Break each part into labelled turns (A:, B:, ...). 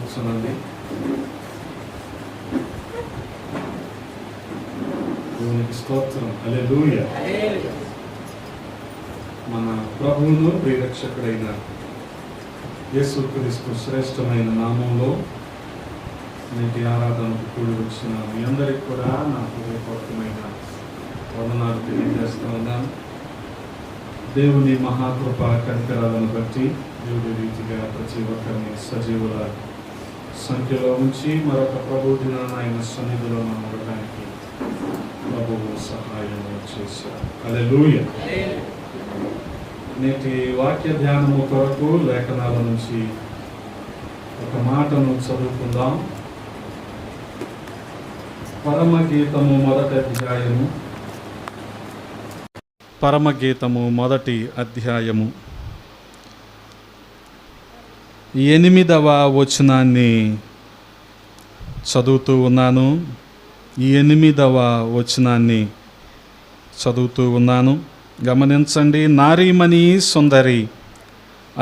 A: కూర్చోనండి. దేవునికి స్తోత్రం. హల్లెలూయా. మన ప్రభువును ప్రియరక్షకుడైన యేసుక్రీస్తు శ్రేష్టమైన నామంలో నేటి ఆరాధనకు కూడి వచ్చిన మీ అందరికీ కూడా నా హృదయపూర్వకమైన వందనాలు తెలియజేస్తూ ఉన్నాను. దేవుని మహాకృప కనికరాలను బట్టి దేవుడి రీతిగా ప్రతి ఒక్కరిని సజీవుల సంఖ్యలో ఉంచి మరొక ప్రభు దినాన ఆయన సన్నిధిలో మనం ఉండడానికి ప్రభువు సహాయం చేశారు. హల్లెలూయా. నేటి వాక్య ధ్యానము కొరకు లేఖనాల నుంచి ఒక మాటను చదువుకుందాం. పరమగీతము మొదటి అధ్యాయము 8వ వచనాన్ని చదువుతూ ఉన్నాను. 8వ వచనాన్ని చదువుతూ ఉన్నాను. గమనించండి. నారీమణి సుందరి,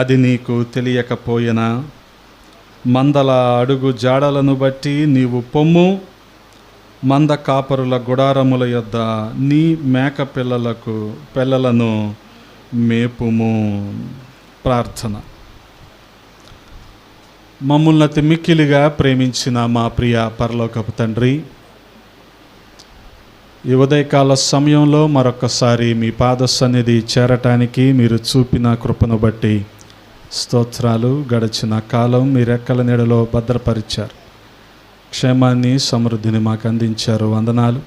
A: అది నీకు తెలియకపోయినా మందల అడుగు జాడలను బట్టి నీవు పొమ్ము, మంద కాపరుల గుడారముల యొద్ద నీ మేక పిల్లలను మేపుము. ప్రార్థన. మమ్మల్ని అతి మిక్కిలిగా ప్రేమించిన మా ప్రియ పరలోకపు తండ్రి, ఈ ఉదయకాల సమయంలో మరొకసారి మీ పాద సన్నిధి చేరటానికి మీరు చూపిన కృపను బట్టి స్తోత్రాలు. గడిచిన కాలం మీ రెక్కల నీడలో భద్రపరిచారు, క్షేమాన్ని సమృద్ధిని మాకు అందించారు. వందనాలు.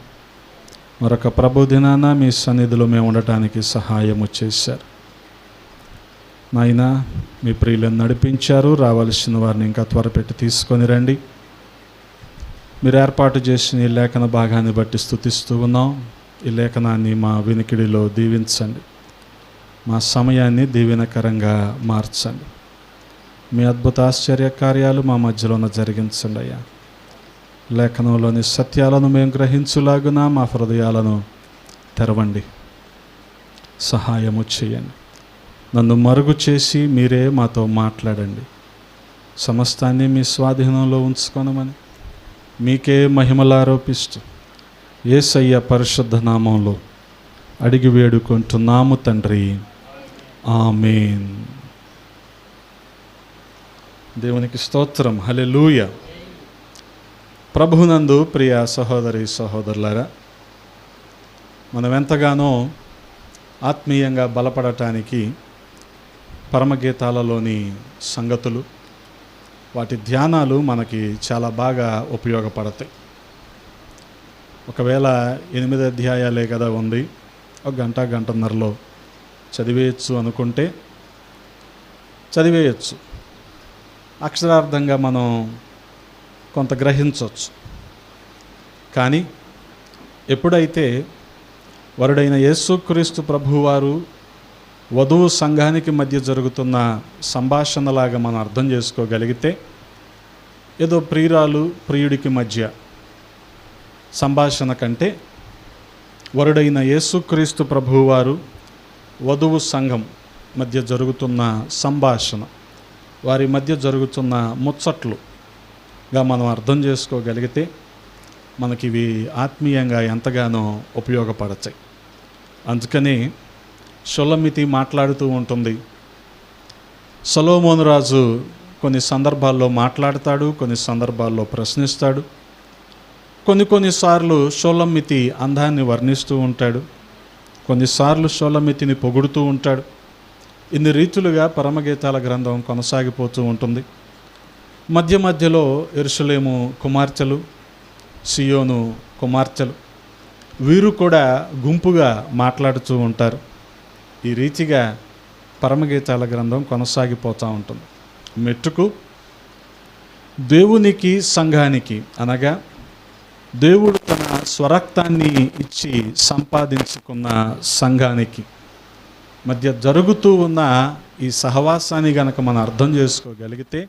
A: మరొక ప్రభు దినాన మీ సన్నిధిలో మేము ఉండటానికి సహాయము చేశారు. నాయనా, మీ ప్రియులను నడిపించారు. రావాల్సిన వారిని ఇంకా త్వరపెట్టి తీసుకొని రండి. మీరు ఏర్పాటు చేసిన ఈ లేఖన భాగాన్ని బట్టి స్తుతిస్తూ ఉన్నాం. ఈ లేఖనాన్ని మా వినికిడిలో దీవించండి. మా సమయాన్ని దీవెనకరంగా మార్చండి. మీ అద్భుత ఆశ్చర్య కార్యాలు మా మధ్యలోన జరిగించండి అయ్యా. లేఖనంలోని సత్యాలను మేము గ్రహించులాగున మా హృదయాలను తెరవండి, సహాయము చేయండి. నన్ను మరుగు చేసి మీరే మాతో మాట్లాడండి. సమస్తాన్ని మీ స్వాధీనంలో ఉంచుకొనమని మీకే మహిమలారోపిస్తూ యేసయ్య పరిశుద్ధ నామంలో అడిగి వేడుకుంటున్నాము తండ్రి. ఆమేన్. దేవునికి స్తోత్రం. హల్లెలూయా. ప్రభునందు ప్రియ సహోదరి సహోదరులారా, మనం ఎంతగానో ఆత్మీయంగా బలపడటానికి పరమగీతాలలోని సంగతులు, వాటి ధ్యానాలు మనకి చాలా బాగా ఉపయోగపడతాయి. ఒకవేళ 8 అధ్యాయాలే కదా ఉంది, ఒక గంటన్నరలో చదివేయచ్చు అనుకుంటే చదివేయచ్చు. అక్షరార్థంగా మనం కొంత గ్రహించవచ్చు. కానీ ఎప్పుడైతే వరుడైన యేసుక్రీస్తు ప్రభువారు వధువు సంఘానికి మధ్య జరుగుతున్న సంభాషణలాగా మనం అర్థం చేసుకోగలిగితే, ఏదో ప్రియురాలు ప్రియుడికి మధ్య సంభాషణ కంటే వరుడైన యేసుక్రీస్తు ప్రభువారు వధువు సంఘం మధ్య జరుగుతున్న సంభాషణ, వారి మధ్య జరుగుతున్న ముచ్చట్లుగా మనం అర్థం చేసుకోగలిగితే మనకి ఇవి ఆత్మీయంగా ఎంతగానో ఉపయోగపడతాయి. అందుకని షొలమితి మాట్లాడుతూ ఉంటుంది. సొలొమోను రాజు కొన్ని సందర్భాల్లో మాట్లాడతాడు, కొన్ని సందర్భాల్లో ప్రశ్నిస్తాడు. కొన్నిసార్లు షొలమితి అందాన్ని వర్ణిస్తూ ఉంటాడు, కొన్నిసార్లు షొలమితిని పొగుడుతూ ఉంటాడు. ఇన్ని రీతులుగా పరమగీతాల గ్రంథం కొనసాగిపోతూ ఉంటుంది. మధ్యలో యెరూషలేము కుమార్తెలు, సియోను కుమార్తెలు, వీరు కూడా గుంపుగా మాట్లాడుతూ ఉంటారు. ఈ రీతిగా పరమగీతాల గ్రంథం కొనసాగిపోతూ ఉంటుంది. మెట్టుకు దేవునికి సంఘానికి, అనగా దేవుడు తన స్వరక్తాన్ని ఇచ్చి సంపాదించుకున్న సంఘానికి మధ్య జరుగుతూ ఉన్న ఈ సహవాసాన్ని గనక మనం అర్థం చేసుకోగలిగితే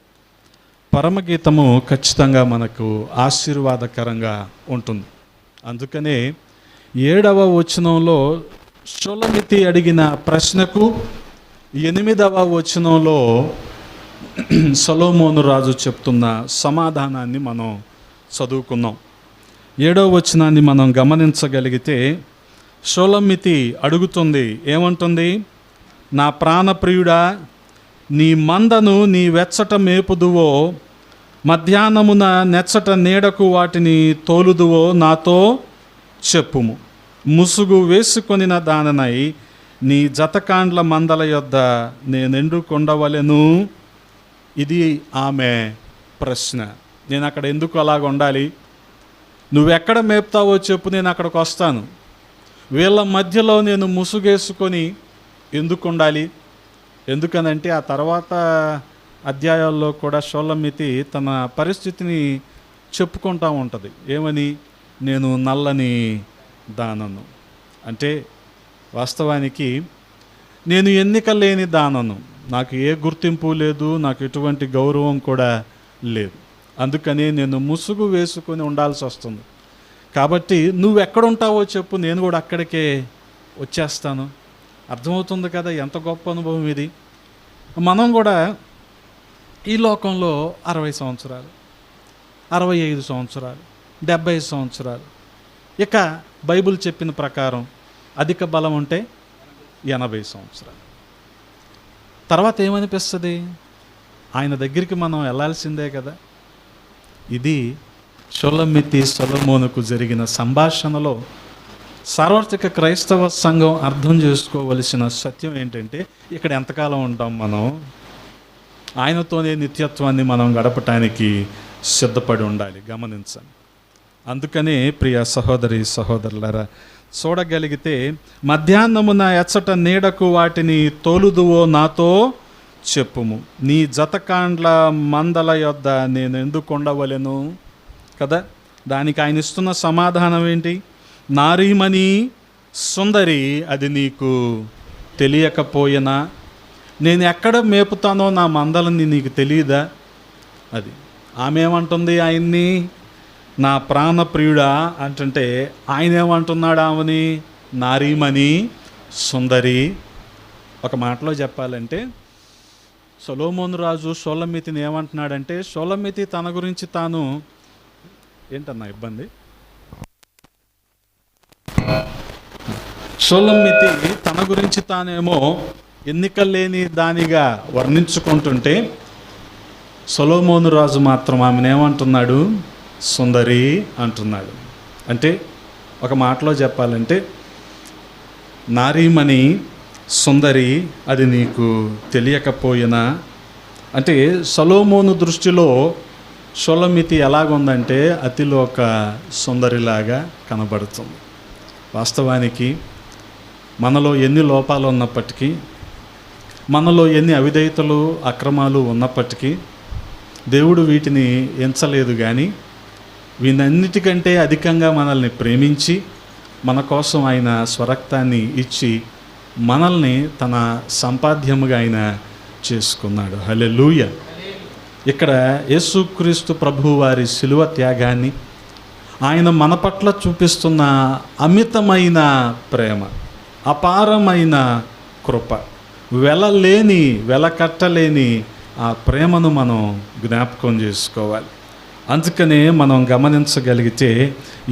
A: పరమగీతము ఖచ్చితంగా మనకు ఆశీర్వాదకరంగా ఉంటుంది. అందుకనే 7వ వచనంలో షొలమితి అడిగిన ప్రశ్నకు 8వ వచనంలో సొలొమోను రాజు చెప్తున్న సమాధానాన్ని మనం చదువుకున్నాం. 7వ వచనాన్ని మనం గమనించగలిగితే షూలమ్మితి అడుగుతుంది, ఏమంటుంది? నా ప్రాణప్రియుడా, నీ మందను నీ వెచ్చట మేపుదువో, మధ్యాహ్నమున నెచ్చట నీడకు వాటిని తోలుదువో నాతో చెప్పుము. ముసుగు వేసుకొనిన దాననై నీ జతకాండ్ల మందల యొద్ద నేనెందుకొండవలెను? ఇది ఆమె ప్రశ్న. నేను అక్కడ ఎందుకు అలాగ ఉండాలి? నువ్వెక్కడ మేపుతావో చెప్పు, నేను అక్కడికి వస్తాను. వీళ్ళ మధ్యలో నేను ముసుగేసుకొని ఎందుకు ఉండాలి? ఎందుకనంటే ఆ తర్వాత అధ్యాయాల్లో కూడా షూలమ్మితి తన పరిస్థితిని చెప్పుకుంటూ ఉంటుంది. ఏమని? నేను నల్లని దానను. అంటే వాస్తవానికి నేను ఎన్నిక లేని దానను, నాకు ఏ గుర్తింపు లేదు, నాకు ఎటువంటి గౌరవం కూడా లేదు. అందుకని నేను ముసుగు వేసుకొని ఉండాల్సి వస్తుంది. కాబట్టి నువ్వు ఎక్కడుంటావో చెప్పు, నేను కూడా అక్కడికే వచ్చేస్తాను. అర్థమవుతుంది కదా ఎంత గొప్ప అనుభవం ఇది. మనం కూడా ఈ లోకంలో 60 సంవత్సరాలు, 65 సంవత్సరాలు, 70 సంవత్సరాలు, ఇక బైబిల్ చెప్పిన ప్రకారం అధిక బలం ఉంటే 80 సంవత్సరాలు. తర్వాత ఏమనిపిస్తుంది? ఆయన దగ్గరికి మనం వెళ్ళాల్సిందే కదా. ఇది షూలమ్మితి సొలొమోనుకు జరిగిన సంభాషణలో సార్వత్రిక క్రైస్తవ సంఘం అర్థం చేసుకోవలసిన సత్యం ఏంటంటే, ఇక్కడ ఎంతకాలం ఉంటాం మనం? ఆయనతోనే నిత్యత్వాన్ని మనం గడపటానికి సిద్ధపడి ఉండాలి. గమనించండి. అందుకనే ప్రియ సహోదరి సహోదరులారా, చూడగలిగితే మధ్యాహ్నమున ఎచ్చట నీడకు వాటిని తోలుదువో నాతో చెప్పుము, నీ జతకాండ్ల మందల యొద్ద నేను ఎందుకు ఉండవలెను కదా. దానికి ఆయన ఇస్తున్న సమాధానం ఏంటి? నారీమణి సుందరి, అది నీకు తెలియకపోయినా, నేను ఎక్కడ మేపుతానో నా మందలని నీకు తెలియదా? అది ఆమె ఏమంటుంది ఆయన్ని? నా ప్రాణప్రియుడా అంటుంటే ఆయన ఏమంటున్నాడు ఆమెని? నారీమణి సుందరి. ఒక మాటలో చెప్పాలంటే సొలొమోను రాజు షూలమ్మితిని ఏమంటున్నాడంటే, షూలమ్మితి తన గురించి తాను ఏంటన్నా ఇబ్బంది? షూలమ్మితి తన గురించి తానేమో ఎన్నిక లేని దానిగా వర్ణించుకుంటుంటే, సొలొమోను రాజు మాత్రం ఆమెను ఏమంటున్నాడు? సుందరి అంటున్నాడు. అంటే ఒక మాటలో చెప్పాలంటే నారీమణి సుందరి, అది నీకు తెలియకపోయినా. అంటే సొలొమోను దృష్టిలో షూలమ్మితి ఎలాగుందంటే అతిలోక సుందరిలాగా కనబడుతుంది. వాస్తవానికి మనలో ఎన్ని లోపాలు ఉన్నప్పటికీ, మనలో ఎన్ని అవిధేయతలు అక్రమాలు ఉన్నప్పటికీ దేవుడు వీటిని ఎంచలేదు. కానీ వీటన్నిటికంటే అధికంగా మనల్ని ప్రేమించి మన కోసం ఆయన స్వరక్తాన్ని ఇచ్చి మనల్ని తన సంపాద్యముగా ఆయన చేసుకున్నాడు. హల్లెలూయా. ఇక్కడ యేసుక్రీస్తు ప్రభువు వారి శిలువ త్యాగాన్ని, ఆయన మన పట్ల చూపిస్తున్న అమితమైన ప్రేమ, అపారమైన కృప, వెలకట్టలేని ఆ ప్రేమను మనం జ్ఞాపకం చేసుకోవాలి. అందుకనే మనం గమనించగలిగితే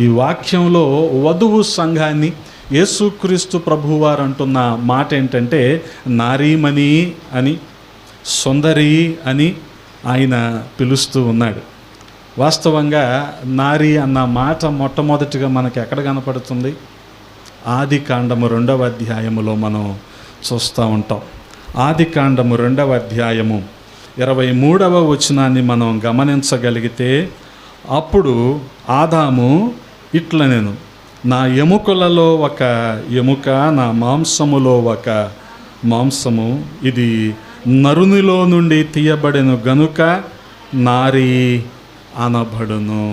A: ఈ వాక్యంలో వధువు సంఘాన్ని యేసుక్రీస్తు ప్రభువారు అంటున్న మాట ఏంటంటే నారీమణి అని, సుందరి అని ఆయన పిలుస్తూ ఉన్నాడు. వాస్తవంగా నారీ అన్న మాట మొట్టమొదటిగా మనకి ఎక్కడ కనపడుతుంది? ఆదికాండము 2వ అధ్యాయములో మనం చూస్తూ ఉంటాం. ఆదికాండము 2వ అధ్యాయము 23వ వచనాన్ని మనం గమనించగలిగితే, అప్పుడు ఆదాము ఇట్లనెను, నా ఎముకలలో ఒక ఎముక, నా మాంసములో ఒక మాంసము, ఇది నరునిలో నుండి తీయబడెను గనుక నారీ అనబడును.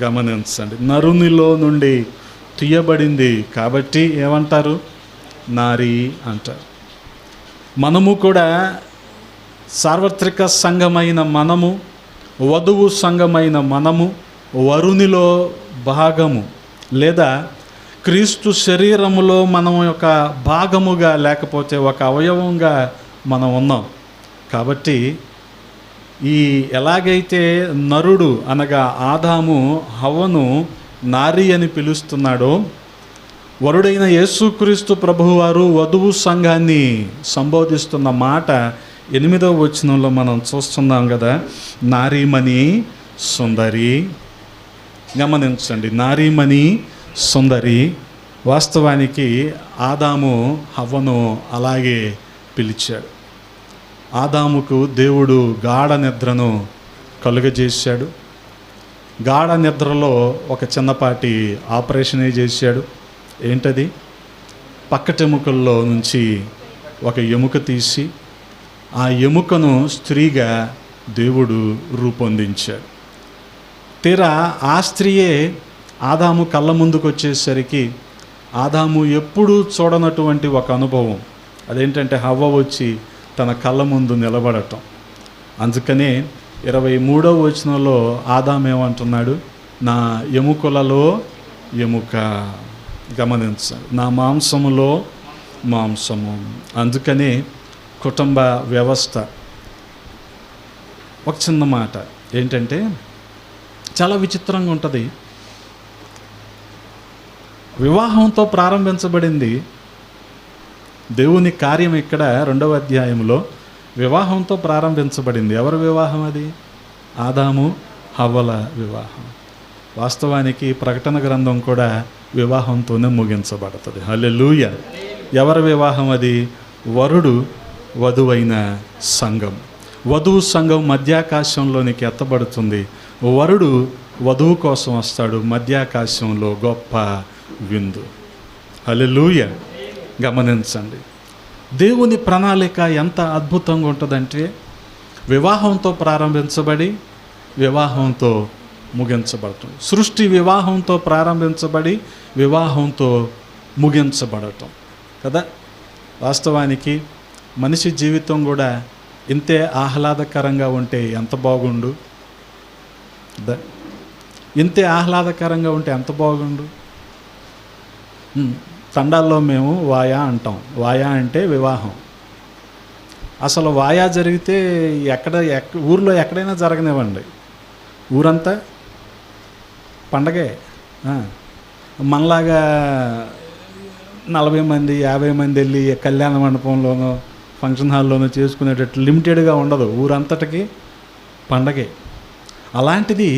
A: గమనించండి, నరునిలో నుండి తీయబడింది కాబట్టి ఏమంటారు? నారీ అంటారు. మనము కూడా సార్వత్రిక సంఘమైన మనము, వధువు సంఘమైన మనము వరునిలో భాగము, లేదా క్రీస్తు శరీరములో మనం ఒక భాగముగా, లేకపోతే ఒక అవయవంగా మనం ఉన్నాం. కాబట్టి ఈ ఎలాగైతే నరుడు అనగా ఆదాము హవ్వను నారి అని పిలుస్తున్నాడో, వరుడైన యేసుక్రీస్తు ప్రభువారు వధువు సంఘాన్ని సంబోధిస్తున్న మాట 8వ వచనంలో మనం చూస్తున్నాం కదా. నారీమణి సుందరి. గమనించండి, నారీమణి సుందరి. వాస్తవానికి ఆదాము హవ్వను అలాగే పిలిచాడు. ఆదాముకు దేవుడు గాఢ నిద్రను కలుగజేశాడు. గాఢ నిద్రలో ఒక చిన్నపాటి ఆపరేషనే చేశాడు. ఏంటది? పక్కటెముకల్లో నుంచి ఒక ఎముక తీసి ఆ ఎముకను స్త్రీగా దేవుడు రూపొందించాడు. తీరా ఆ స్త్రీయే ఆదాము కళ్ళ ముందుకు వచ్చేసరికి ఆదాము ఎప్పుడూ చూడనటువంటి ఒక అనుభవం. అదేంటంటే హవ్వ వచ్చి తన కళ్ళ ముందు నిలబడటం. అందుకనే 23వ వచనంలో ఆదాము ఏమంటున్నాడు? నా ఎముకలలో ఎముక. గమనించాలి, నా మాంసములో మాంసము. అందుకనే కుటుంబ వ్యవస్థ. ఒక చిన్న మాట ఏంటంటే, చాలా విచిత్రంగా ఉంటుంది. వివాహంతో ప్రారంభించబడింది దేవుని కార్యం. ఇక్కడ 2వ అధ్యాయంలో వివాహంతో ప్రారంభించబడింది. ఎవరి వివాహం అది? ఆదాము హవ్వల వివాహం. వాస్తవానికి ప్రకటన గ్రంథం కూడా వివాహంతోనే ముగించబడుతుంది. హల్లెలూయా. ఎవరి వివాహం అది? వరుడు వధువైన సంఘం. వధువు సంఘం మధ్యాకాశంలోనికి ఎత్తబడుతుంది. వరుడు వధువు కోసం వస్తాడు. మధ్యాకాశంలో గొప్ప విందు. హల్లెలూయా. గమనించండి, దేవుని ప్రణాళిక ఎంత అద్భుతంగా ఉంటుందంటే, వివాహంతో ప్రారంభించబడి వివాహంతో ముగించబడటం. సృష్టి వివాహంతో ప్రారంభించబడి వివాహంతో ముగించబడటం కదా. వాస్తవానికి మనిషి జీవితం కూడా ఇంతే ఆహ్లాదకరంగా ఉంటే ఎంత బాగుండు. ఇంతే ఆహ్లాదకరంగా ఉంటే ఎంత బాగుండు. తండాల్లో మేము వాయా అంటాం. వాయా అంటే వివాహం. అసలు వాయా జరిగితే ఊర్లో ఎక్కడైనా జరగనివ్వండి, ఊరంతా పండగే. మనలాగా 40 మంది 50 మంది వెళ్ళి కళ్యాణ మండపంలోనో ఫంక్షన్ హాల్లోనో చేసుకునేటట్టు లిమిటెడ్గా ఉండదు. ఊరంతటికి పండగే. అలాంటిది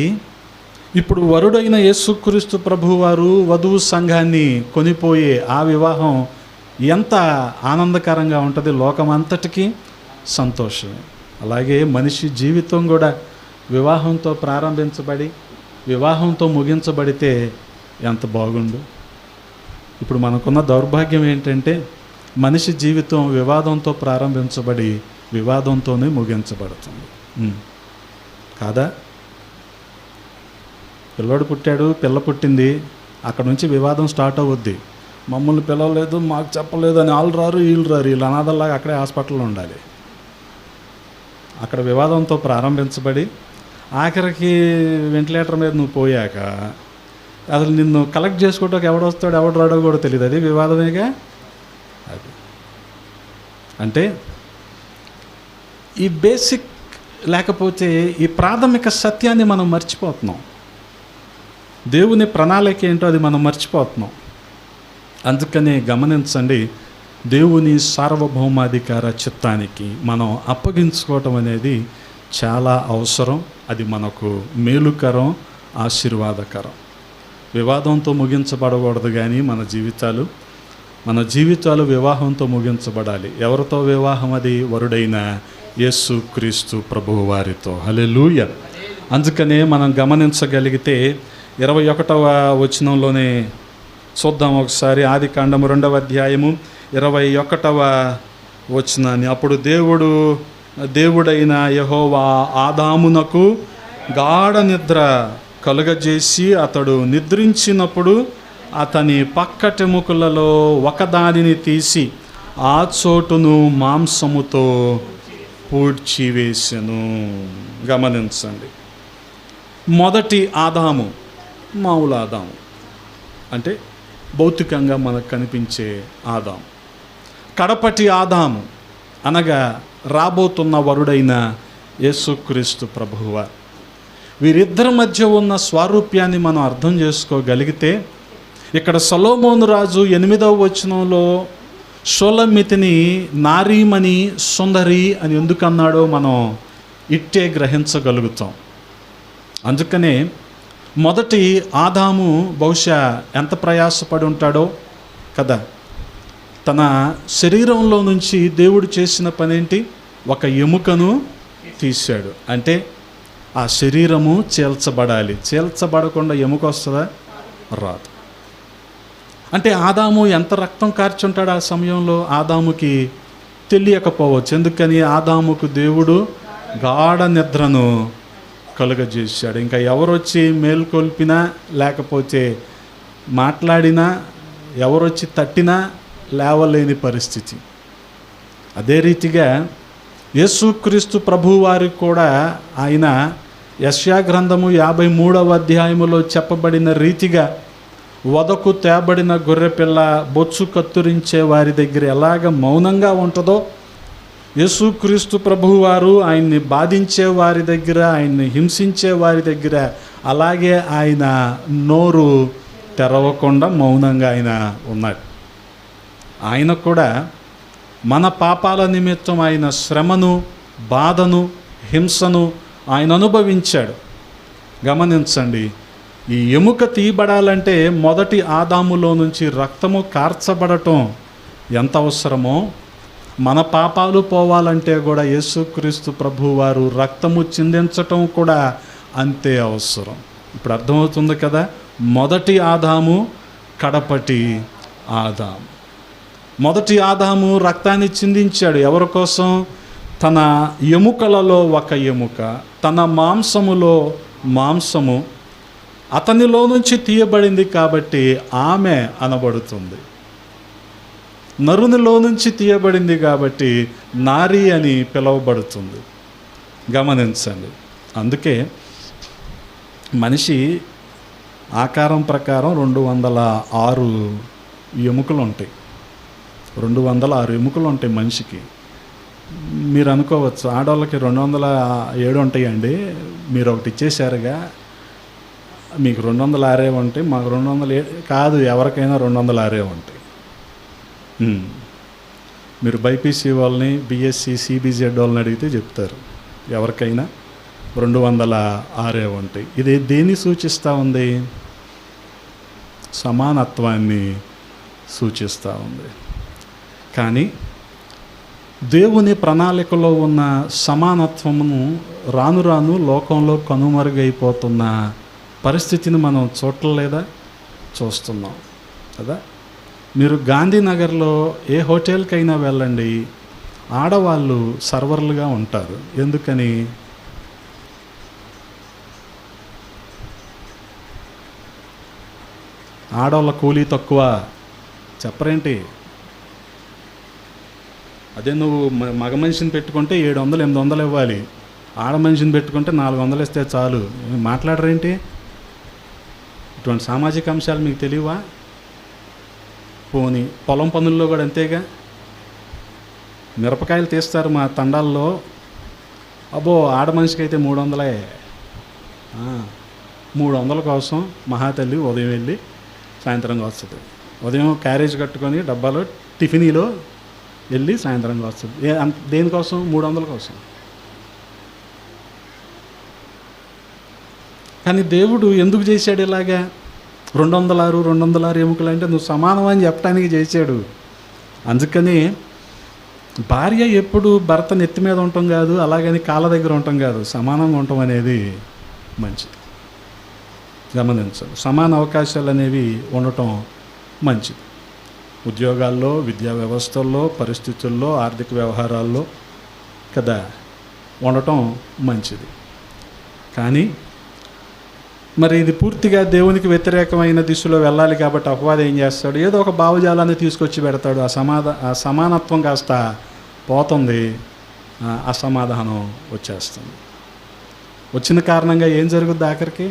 A: ఇప్పుడు వరుడైన యేసుక్రీస్తు ప్రభువారు వధువు సంఘాన్ని కొనిపోయే ఆ వివాహం ఎంత ఆనందకరంగా ఉంటుంది. లోకమంతటికి సంతోషమే. అలాగే మనిషి జీవితం కూడా వివాహంతో ప్రారంభించబడి వివాహంతో ముగించబడితే ఎంత బాగుండు. ఇప్పుడు మనకున్న దౌర్భాగ్యం ఏంటంటే, మనిషి జీవితం వివాదంతో ప్రారంభించబడి వివాదంతోనే ముగించబడుతుంది కాదా. పిల్లోడు పుట్టాడు, పిల్ల పుట్టింది, అక్కడ నుంచి వివాదం స్టార్ట్ అవుద్ది. మమ్మల్ని పిలవలేదు, మాకు చెప్పలేదు అని వాళ్ళు రారు, వీళ్ళు అనాథల్లాగా అక్కడే హాస్పిటల్లో ఉండాలి. అక్కడ వివాదంతో ప్రారంభించబడి ఆఖరికి వెంటిలేటర్ మీద నువ్వు పోయాక అసలు నిన్ను కలెక్ట్ చేసుకోవడానికి ఎవడు వస్తాడు ఎవడు రాడో కూడా తెలియదు. అది వివాదమేగా. అది అంటే ఈ బేసిక్ లేకపోతే ఈ ప్రాథమిక సత్యాన్ని మనం మర్చిపోతున్నాం. దేవుని ప్రణాళిక ఏంటో అది మనం మర్చిపోతున్నాం. అందుకనే గమనించండి, దేవుని సార్వభౌమాధికార చిత్తానికి మనం అప్పగించుకోవటం అనేది చాలా అవసరం. అది మనకు మేలుకరం, ఆశీర్వాదకరం. వివాదంతో ముగించబడకూడదు, కానీ మన జీవితాలు వివాహంతో ముగించబడాలి. ఎవరితో వివాహం అది? వరుడైన యేసుక్రీస్తు ప్రభువు వారితో. హల్లెలూయా. అందుకనే మనం గమనించగలిగితే 21వ వచనంలోనే చూద్దాం ఒకసారి. ఆదికాండము 2వ అధ్యాయము 21వ వచనాన్ని. అప్పుడు దేవుడైన యెహోవా ఆదామునకు గాఢ నిద్ర కలుగజేసి అతడు నిద్రించినప్పుడు అతని పక్కటెముకలలో ఒకదానిని తీసి ఆ చోటును మాంసముతో పూడ్చివేసెను. గమనించండి, మొదటి ఆదాము మామూలు ఆదాము అంటే భౌతికంగా మనకు కనిపించే ఆదాము. కడపటి ఆదాము అనగా రాబోతున్న వరుడైన యేసుక్రీస్తు ప్రభువువారు. వీరిద్దరి మధ్య ఉన్న స్వారూప్యాన్ని మనం అర్థం చేసుకోగలిగితే, ఇక్కడ సొలొమోను రాజు 8వ వచనంలో షూలమ్మితిని నారీమణి సుందరి అని ఎందుకు అన్నాడో మనం ఇట్టే గ్రహించగలుగుతాం. అందుకనే మొదటి ఆదాము బహుశా ఎంత ప్రయాసపడి ఉంటాడో కదా. తన శరీరంలో నుంచి దేవుడు చేసిన పనేంటి? ఒక ఎముకను తీశాడు. అంటే ఆ శరీరము చీల్చబడాలి. చీల్చబడకుండా ఎముక వస్తుందా? రాదు. అంటే ఆదాము ఎంత రక్తం కార్చుంటాడు ఆ సమయంలో? ఆదాముకి తెలియకపోవచ్చు. ఎందుకని? ఆదాముకు దేవుడు గాఢ నిద్రను కలుగజేశాడు. ఇంకా ఎవరొచ్చి మేల్కొల్పినా, లేకపోతే మాట్లాడినా, ఎవరొచ్చి తట్టినా లేవలేని పరిస్థితి. అదే రీతిగా యేసుక్రీస్తు ప్రభువారికి కూడా ఆయన యెషయా గ్రంథము 53వ అధ్యాయములో చెప్పబడిన రీతిగా వదకు తేబడిన గొర్రెపిల్ల బొచ్చు కత్తురించే వారి దగ్గర ఎలాగ మౌనంగా ఉంటుందో, యేసుక్రీస్తు ప్రభువారు ఆయన్ని బాధించే వారి దగ్గర, ఆయన్ని హింసించే వారి దగ్గర అలాగే ఆయన నోరు తెరవకుండా మౌనంగా ఆయన ఉన్నాడు. ఆయన కూడా మన పాపాల నిమిత్తం ఆయన శ్రమను, బాధను, హింసను ఆయన అనుభవించాడు. గమనించండి, ఈ ఎముక తీయబడాలంటే మొదటి ఆదాములో నుంచి రక్తము కార్చబడటం ఎంత అవసరమో, మన పాపాలు పోవాలంటే కూడా యేసుక్రీస్తు ప్రభువారు రక్తము చిందించటం కూడా అంతే అవసరం. ఇప్పుడు అర్థమవుతుంది కదా. మొదటి ఆదాము, కడపటి ఆదాము. మొదటి ఆదాము రక్తాన్ని చిందించాడు. ఎవరి కోసం? తన ఎముకలలో ఒక ఎముక, తన మాంసములో మాంసము అతనిలో నుంచి తీయబడింది కాబట్టి ఆమె అనబడుతుంది. నరునిలో నుంచి తీయబడింది కాబట్టి నారి అని పిలువబడుతుంది. గమనించండి. అందుకే మనిషి ఆకారం ప్రకారం 206 ఎముకలు ఉంటాయి. 206 ఎముకలు ఉంటాయి మనిషికి. మీరు అనుకోవచ్చు ఆడవాళ్ళకి 207 ఉంటాయండి, మీరు ఒకటి ఇచ్చేశారుగా, మీకు 206 ఉంటాయి, మాకు 207 కాదు. ఎవరికైనా 206 ఉంటాయి. మీరు బైపీసీ వాళ్ళని, బీఎస్సీ, సిబిజెడ్ వాళ్ళని అడిగితే చెప్తారు. ఎవరికైనా 206 ఉంటాయి. ఇది దేన్ని సూచిస్తూ ఉంది? సమానత్వాన్ని సూచిస్తూ ఉంది. కానీ దేవుని ప్రణాళికలో ఉన్న సమానత్వమును రాను రాను లోకంలో కనుమరుగైపోతున్న పరిస్థితిని మనం చూడలేదా? చూస్తున్నాం కదా. మీరు గాంధీనగర్లో ఏ హోటల్కైనా వెళ్ళండి, ఆడవాళ్ళు సర్వర్లుగా ఉంటారు. ఎందుకని? ఆడవాళ్ళ కూలీ తక్కువ చెప్పరేంటి? అదే నువ్వు మగ మనిషిని పెట్టుకుంటే 700, 800 ఇవ్వాలి. ఆడ మనిషిని పెట్టుకుంటే 400 ఇస్తే చాలు. మాట్లాడరేంటి? ఇటువంటి సామాజిక అంశాలు మీకు తెలియవా? పోనీ పొలం పనుల్లో కూడా అంతేగా. మిరపకాయలు తీస్తారు మా తండాల్లో, అబ్బో ఆడ మనిషికి అయితే 300. 300 కోసం మహాతల్లి ఉదయం వెళ్ళి సాయంత్రంగా వస్తుంది. ఉదయం క్యారేజ్ కట్టుకొని డబ్బాలో టిఫినీలో వెళ్ళి సాయంత్రంగా వస్తుంది. దేనికోసం? 300 కోసం. కానీ దేవుడు ఎందుకు చేశాడు ఇలాగా? 206 ఎముకలు అంటే నువ్వు సమానం అని చెప్పడానికి చేశాడు. అందుకని భార్య ఎప్పుడు భర్త నెత్తి మీద ఉండటం కాదు, అలాగని కాళ్ళ దగ్గర ఉండటం కాదు, సమానంగా ఉండటం అనేది మంచిది. గమనించాలి. సమాన అవకాశాలు అనేవి ఉండటం మంచిది. ఉద్యోగాల్లో, విద్యా వ్యవస్థల్లో, పరిస్థితుల్లో, ఆర్థిక వ్యవహారాల్లో కదా ఉండటం మంచిది. కానీ మరి ఇది పూర్తిగా దేవునికి వ్యతిరేకమైన దిశలో వెళ్ళాలి కాబట్టి అపవాది ఏం చేస్తాడు? ఏదో ఒక భావజాలాన్ని తీసుకొచ్చి పెడతాడు. ఆ సమానత్వం కాస్త పోతుంది, అసమాధానం వచ్చేస్తుంది. వచ్చిన కారణంగా ఏం జరుగుద్ది? ఆఖరికి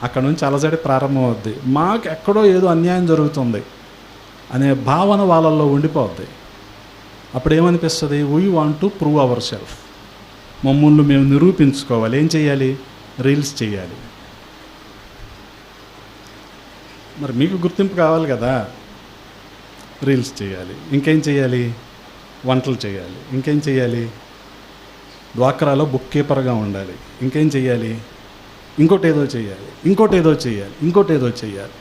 A: అక్కడ నుంచి అలజడి ప్రారంభమవుద్ది. మాకు ఎక్కడో ఏదో అన్యాయం జరుగుతుంది అనే భావన వాళ్ళల్లో ఉండిపోద్ది.
B: అప్పుడు ఏమనిపిస్తుంది? We want to prove our self. మమ్మల్ని మేము నిరూపించుకోవాలి. ఏం చేయాలి? రీల్స్ చేయాలి. మరి మీకు గుర్తింపు కావాలి కదా, రీల్స్ చేయాలి. ఇంకేం చేయాలి? వంటలు చేయాలి. ఇంకేం చేయాలి? డ్వాక్రాలో బుక్ కీపర్గా ఉండాలి. ఇంకేం చేయాలి? ఇంకోటి ఏదో చేయాలి.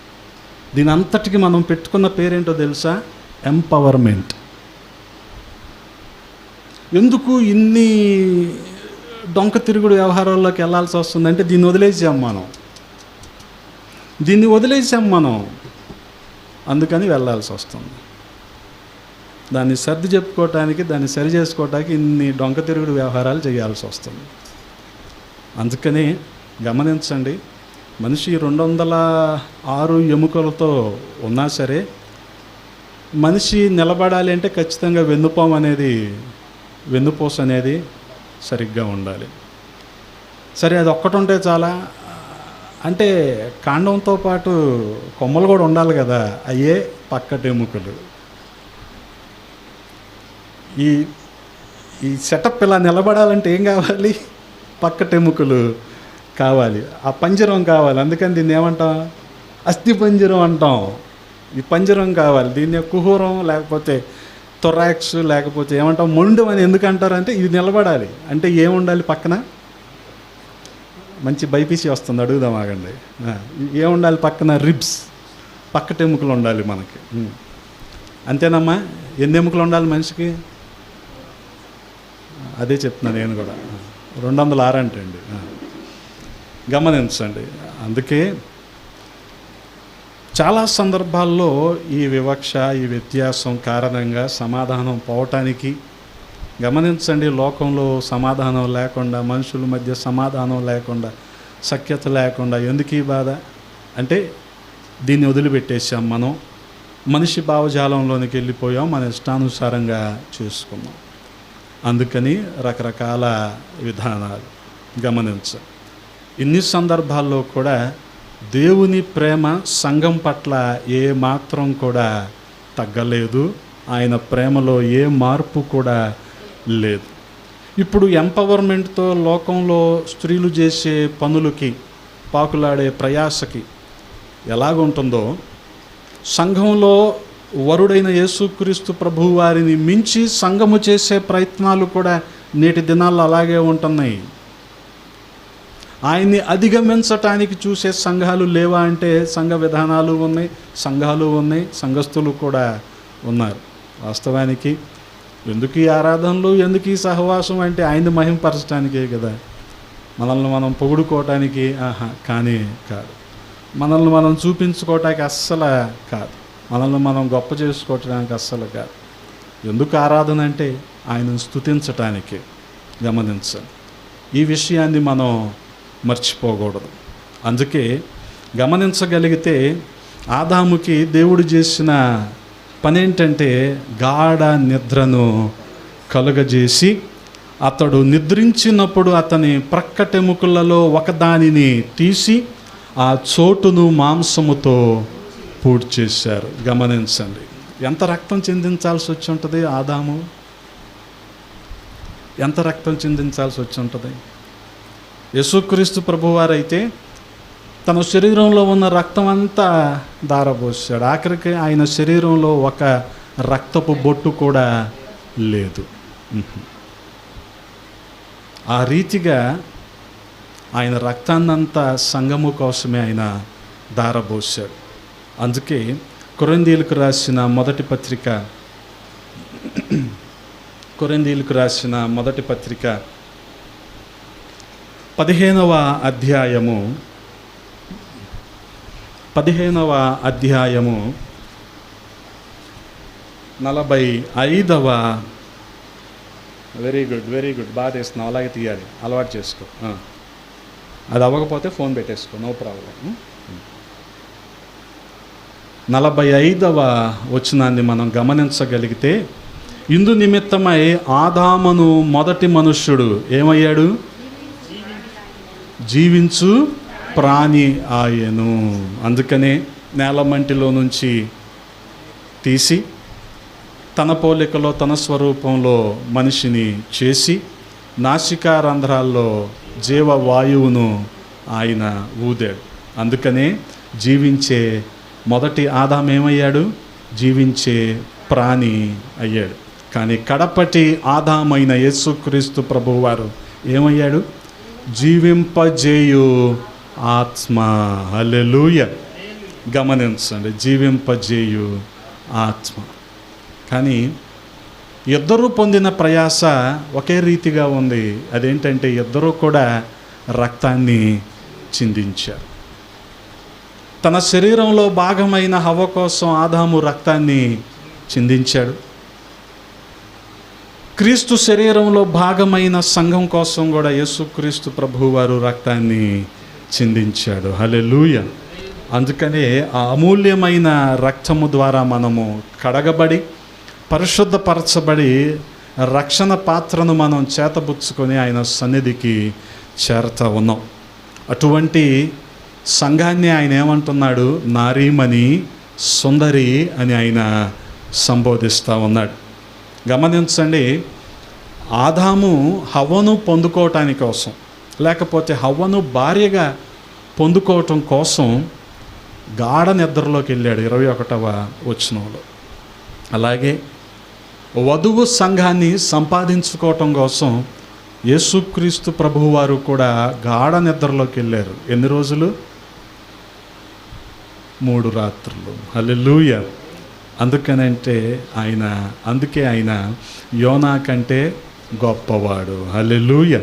B: దీని అంతటికి మనం పెట్టుకున్న పేరేంటో తెలుసా? ఎంపవర్మెంట్. ఎందుకు ఇన్ని డొంక తిరుగుడు వ్యవహారాల్లోకి వెళ్ళాల్సి వస్తుందంటే దీన్ని వదిలేసాం మనం, అందుకని వెళ్ళాల్సి వస్తుంది. దాన్ని సర్ది చెప్పుకోవటానికి, దాన్ని సరి చేసుకోవటానికి ఇన్ని డొంక తిరుగుడు వ్యవహారాలు చేయాల్సి వస్తుంది. అందుకని గమనించండి, మనిషి 206 ఎముకలతో ఉన్నా సరే మనిషి నిలబడాలి అంటే ఖచ్చితంగా వెన్నుపూస అనేది సరిగ్గా ఉండాలి. సరే, అది ఒక్కటి ఉంటే చాలా అంటే కాండంతో పాటు కొమ్మలు కూడా ఉండాలి కదా, అయ్యే పక్కటెముకలు. ఈ సెటప్ ఇలా నిలబడాలంటే ఏం కావాలి? పక్కటెముకలు కావాలి, ఆ పంజరం కావాలి. అందుకని దీన్ని ఏమంటాం? అస్థి పంజరం అంటాం. ఈ పంజరం కావాలి. దీన్ని కుహూరం లేకపోతే థొరాక్స్ లేకపోతే ఏమంటాం? మొండం అని ఎందుకు అంటారంటే ఇది నిలబడాలి. అంటే ఏముండాలి పక్కన? మంచి బైపీసీ వస్తుంది, అడుగుదాం ఆగండి. ఏముండాలి పక్కన? రిబ్స్, పక్కటెముకలు ఉండాలి మనకి. అంతేనమ్మా? ఎన్ని ఎముకలు ఉండాలి మనిషికి? అదే చెప్తున్నాను నేను కూడా. 206 అంటండి. గమనించండి. అందుకే చాలా సందర్భాల్లో ఈ వివక్ష, ఈ వ్యత్యాసం కారణంగా సమాధానం పోవటానికి, గమనించండి, లోకంలో సమాధానం లేకుండా, మనుషుల మధ్య సమాధానం లేకుండా, సఖ్యత లేకుండా ఎందుకు ఈ బాధ అంటే దీన్ని వదిలిపెట్టేసాం మనం. మనిషి భావజాలంలోనికి వెళ్ళిపోయాం, మన ఇష్టానుసారంగా చేసుకున్నాం. అందుకని రకరకాల విధానాలు. గమనించండి, ఇన్ని సందర్భాల్లో కూడా దేవుని ప్రేమ సంఘం పట్ల ఏ మాత్రం కూడా తగ్గలేదు. ఆయన ప్రేమలో ఏ మార్పు కూడా లేదు. ఇప్పుడు ఎంపవర్మెంట్తో లోకంలో స్త్రీలు చేసే పనులకి, పాకులాడే ప్రయాసకి ఎలాగుంటుందో, సంఘంలో వరుడైన యేసుక్రీస్తు ప్రభువు వారిని మించి సంఘము చేసే ప్రయత్నాలు కూడా నేటి దినాల్లో అలాగే ఉంటున్నాయి. ఆయన్ని అధిగమించటానికి చూసే సంఘాలు లేవా అంటే సంఘ విధానాలు ఉన్నాయి, సంఘాలు ఉన్నాయి, సంఘస్థులు కూడా ఉన్నారు. వాస్తవానికి ఎందుకు ఈ ఆరాధనలు, ఎందుకు ఈ సహవాసం అంటే ఆయన్ని మహింపరచడానికే కదా, మనల్ని మనం పొగుడుకోవటానికి కానీ కాదు, మనల్ని మనం చూపించుకోవటానికి అస్సలు కాదు, మనల్ని మనం గొప్ప చేసుకోవటానికి అస్సలు కాదు. ఎందుకు ఆరాధన అంటే ఆయనను స్తుతించటానికి. గమనించండి, ఈ విషయాన్ని మనం మర్చిపోకూడదు. అందుకే గమనించగలిగితే ఆదాముకి దేవుడు చేసిన పని ఏంటంటే గాఢ నిద్రను కలుగజేసి, అతడు నిద్రించినప్పుడు అతని ప్రక్కటెముకలలో ఒకదానిని తీసి ఆ చోటును మాంసముతో పూడ్చేశారు. గమనించండి, ఎంత రక్తం చిందించాల్సి వచ్చి ఉంటుంది ఆదాము, ఎంత రక్తం చిందించాల్సి వచ్చి ఉంటుంది. యేసుక్రీస్తు ప్రభువారైతే తన శరీరంలో ఉన్న రక్తం అంతా దారబోసాడు. ఆఖరికి ఆయన శరీరంలో ఒక రక్తపు బొట్టు కూడా లేదు. ఆ రీతిగా ఆయన రక్తాన్నంతా సంఘము కోసమే ఆయన దారబోసాడు. అందుకే కొరింథీయులకు రాసిన మొదటి పత్రిక 15వ అధ్యాయము 45వ వెరీ గుడ్ బాగా తీస్తున్నావు, అలాగే తీయాలి, అలవాటు చేసుకో. అది అవ్వకపోతే ఫోన్ పెట్టేసుకో, నో ప్రాబ్లం. 45వ వచనాన్ని మనం గమనించగలిగితే, ఇందు నిమిత్తమై ఆదామును మొదటి మనుష్యుడు ఏమయ్యాడు? జీవించు ప్రాణి ఆయను. అందుకనే నేల మంటిలో నుంచి తీసి తన పోలికలో తన స్వరూపంలో మనిషిని చేసి నాసికా రంధ్రాల్లో జీవవాయువును ఆయన ఊదాడు. అందుకనే జీవించే మొదటి ఆదాము ఏమయ్యాడు? జీవించే ప్రాణి అయ్యాడు. కానీ కడపటి ఆదామైన యేసుక్రీస్తు ప్రభువారు ఏమయ్యాడు? జీవింపజేయు ఆత్మ. హల్లెలూయ. గమనించండి, జీవింపజేయు ఆత్మ. కానీ ఇద్దరూ పొందిన ప్రయాస ఒకే రీతిగా ఉంది. అదేంటంటే ఇద్దరూ కూడా రక్తాన్ని చిందించారు. తన శరీరంలో భాగమైన హవ్వ కోసం ఆదాము రక్తాన్ని చిందించాడు. క్రీస్తు శరీరంలో భాగమైన సంఘం కోసం కూడా యేసుక్రీస్తు ప్రభువారు రక్తాన్ని చిందించాడు. హల్లెలూయ. అందుకనే ఆ అమూల్యమైన రక్తము ద్వారా మనము కడగబడి పరిశుద్ధపరచబడి రక్షణ పాత్రను మనం చేతబుచ్చుకొని ఆయన సన్నిధికి చేరుతా ఉన్నాం. అటువంటి సంఘాన్ని ఆయన ఏమంటున్నాడు? నారీమణి, సుందరి అని ఆయన సంబోధిస్తూ ఉన్నాడు. గమనించండి, ఆదాము హవ్వను పొందుకోవటానికి కోసం, లేకపోతే హవ్వను భార్యగా పొందుకోవటం కోసం గాఢ నిద్రలోకి వెళ్ళాడు 21వ వచనంలో. అలాగే వధువు సంఘాన్ని సంపాదించుకోవటం కోసం యేసుక్రీస్తు ప్రభువారు కూడా గాఢ నిద్రలోకి వెళ్ళారు. ఎన్ని రోజులు? 3 రాత్రులు. హల్లెలూయ. అందుకే ఆయన యోనా కంటే గొప్పవాడు. హల్లెలూయ.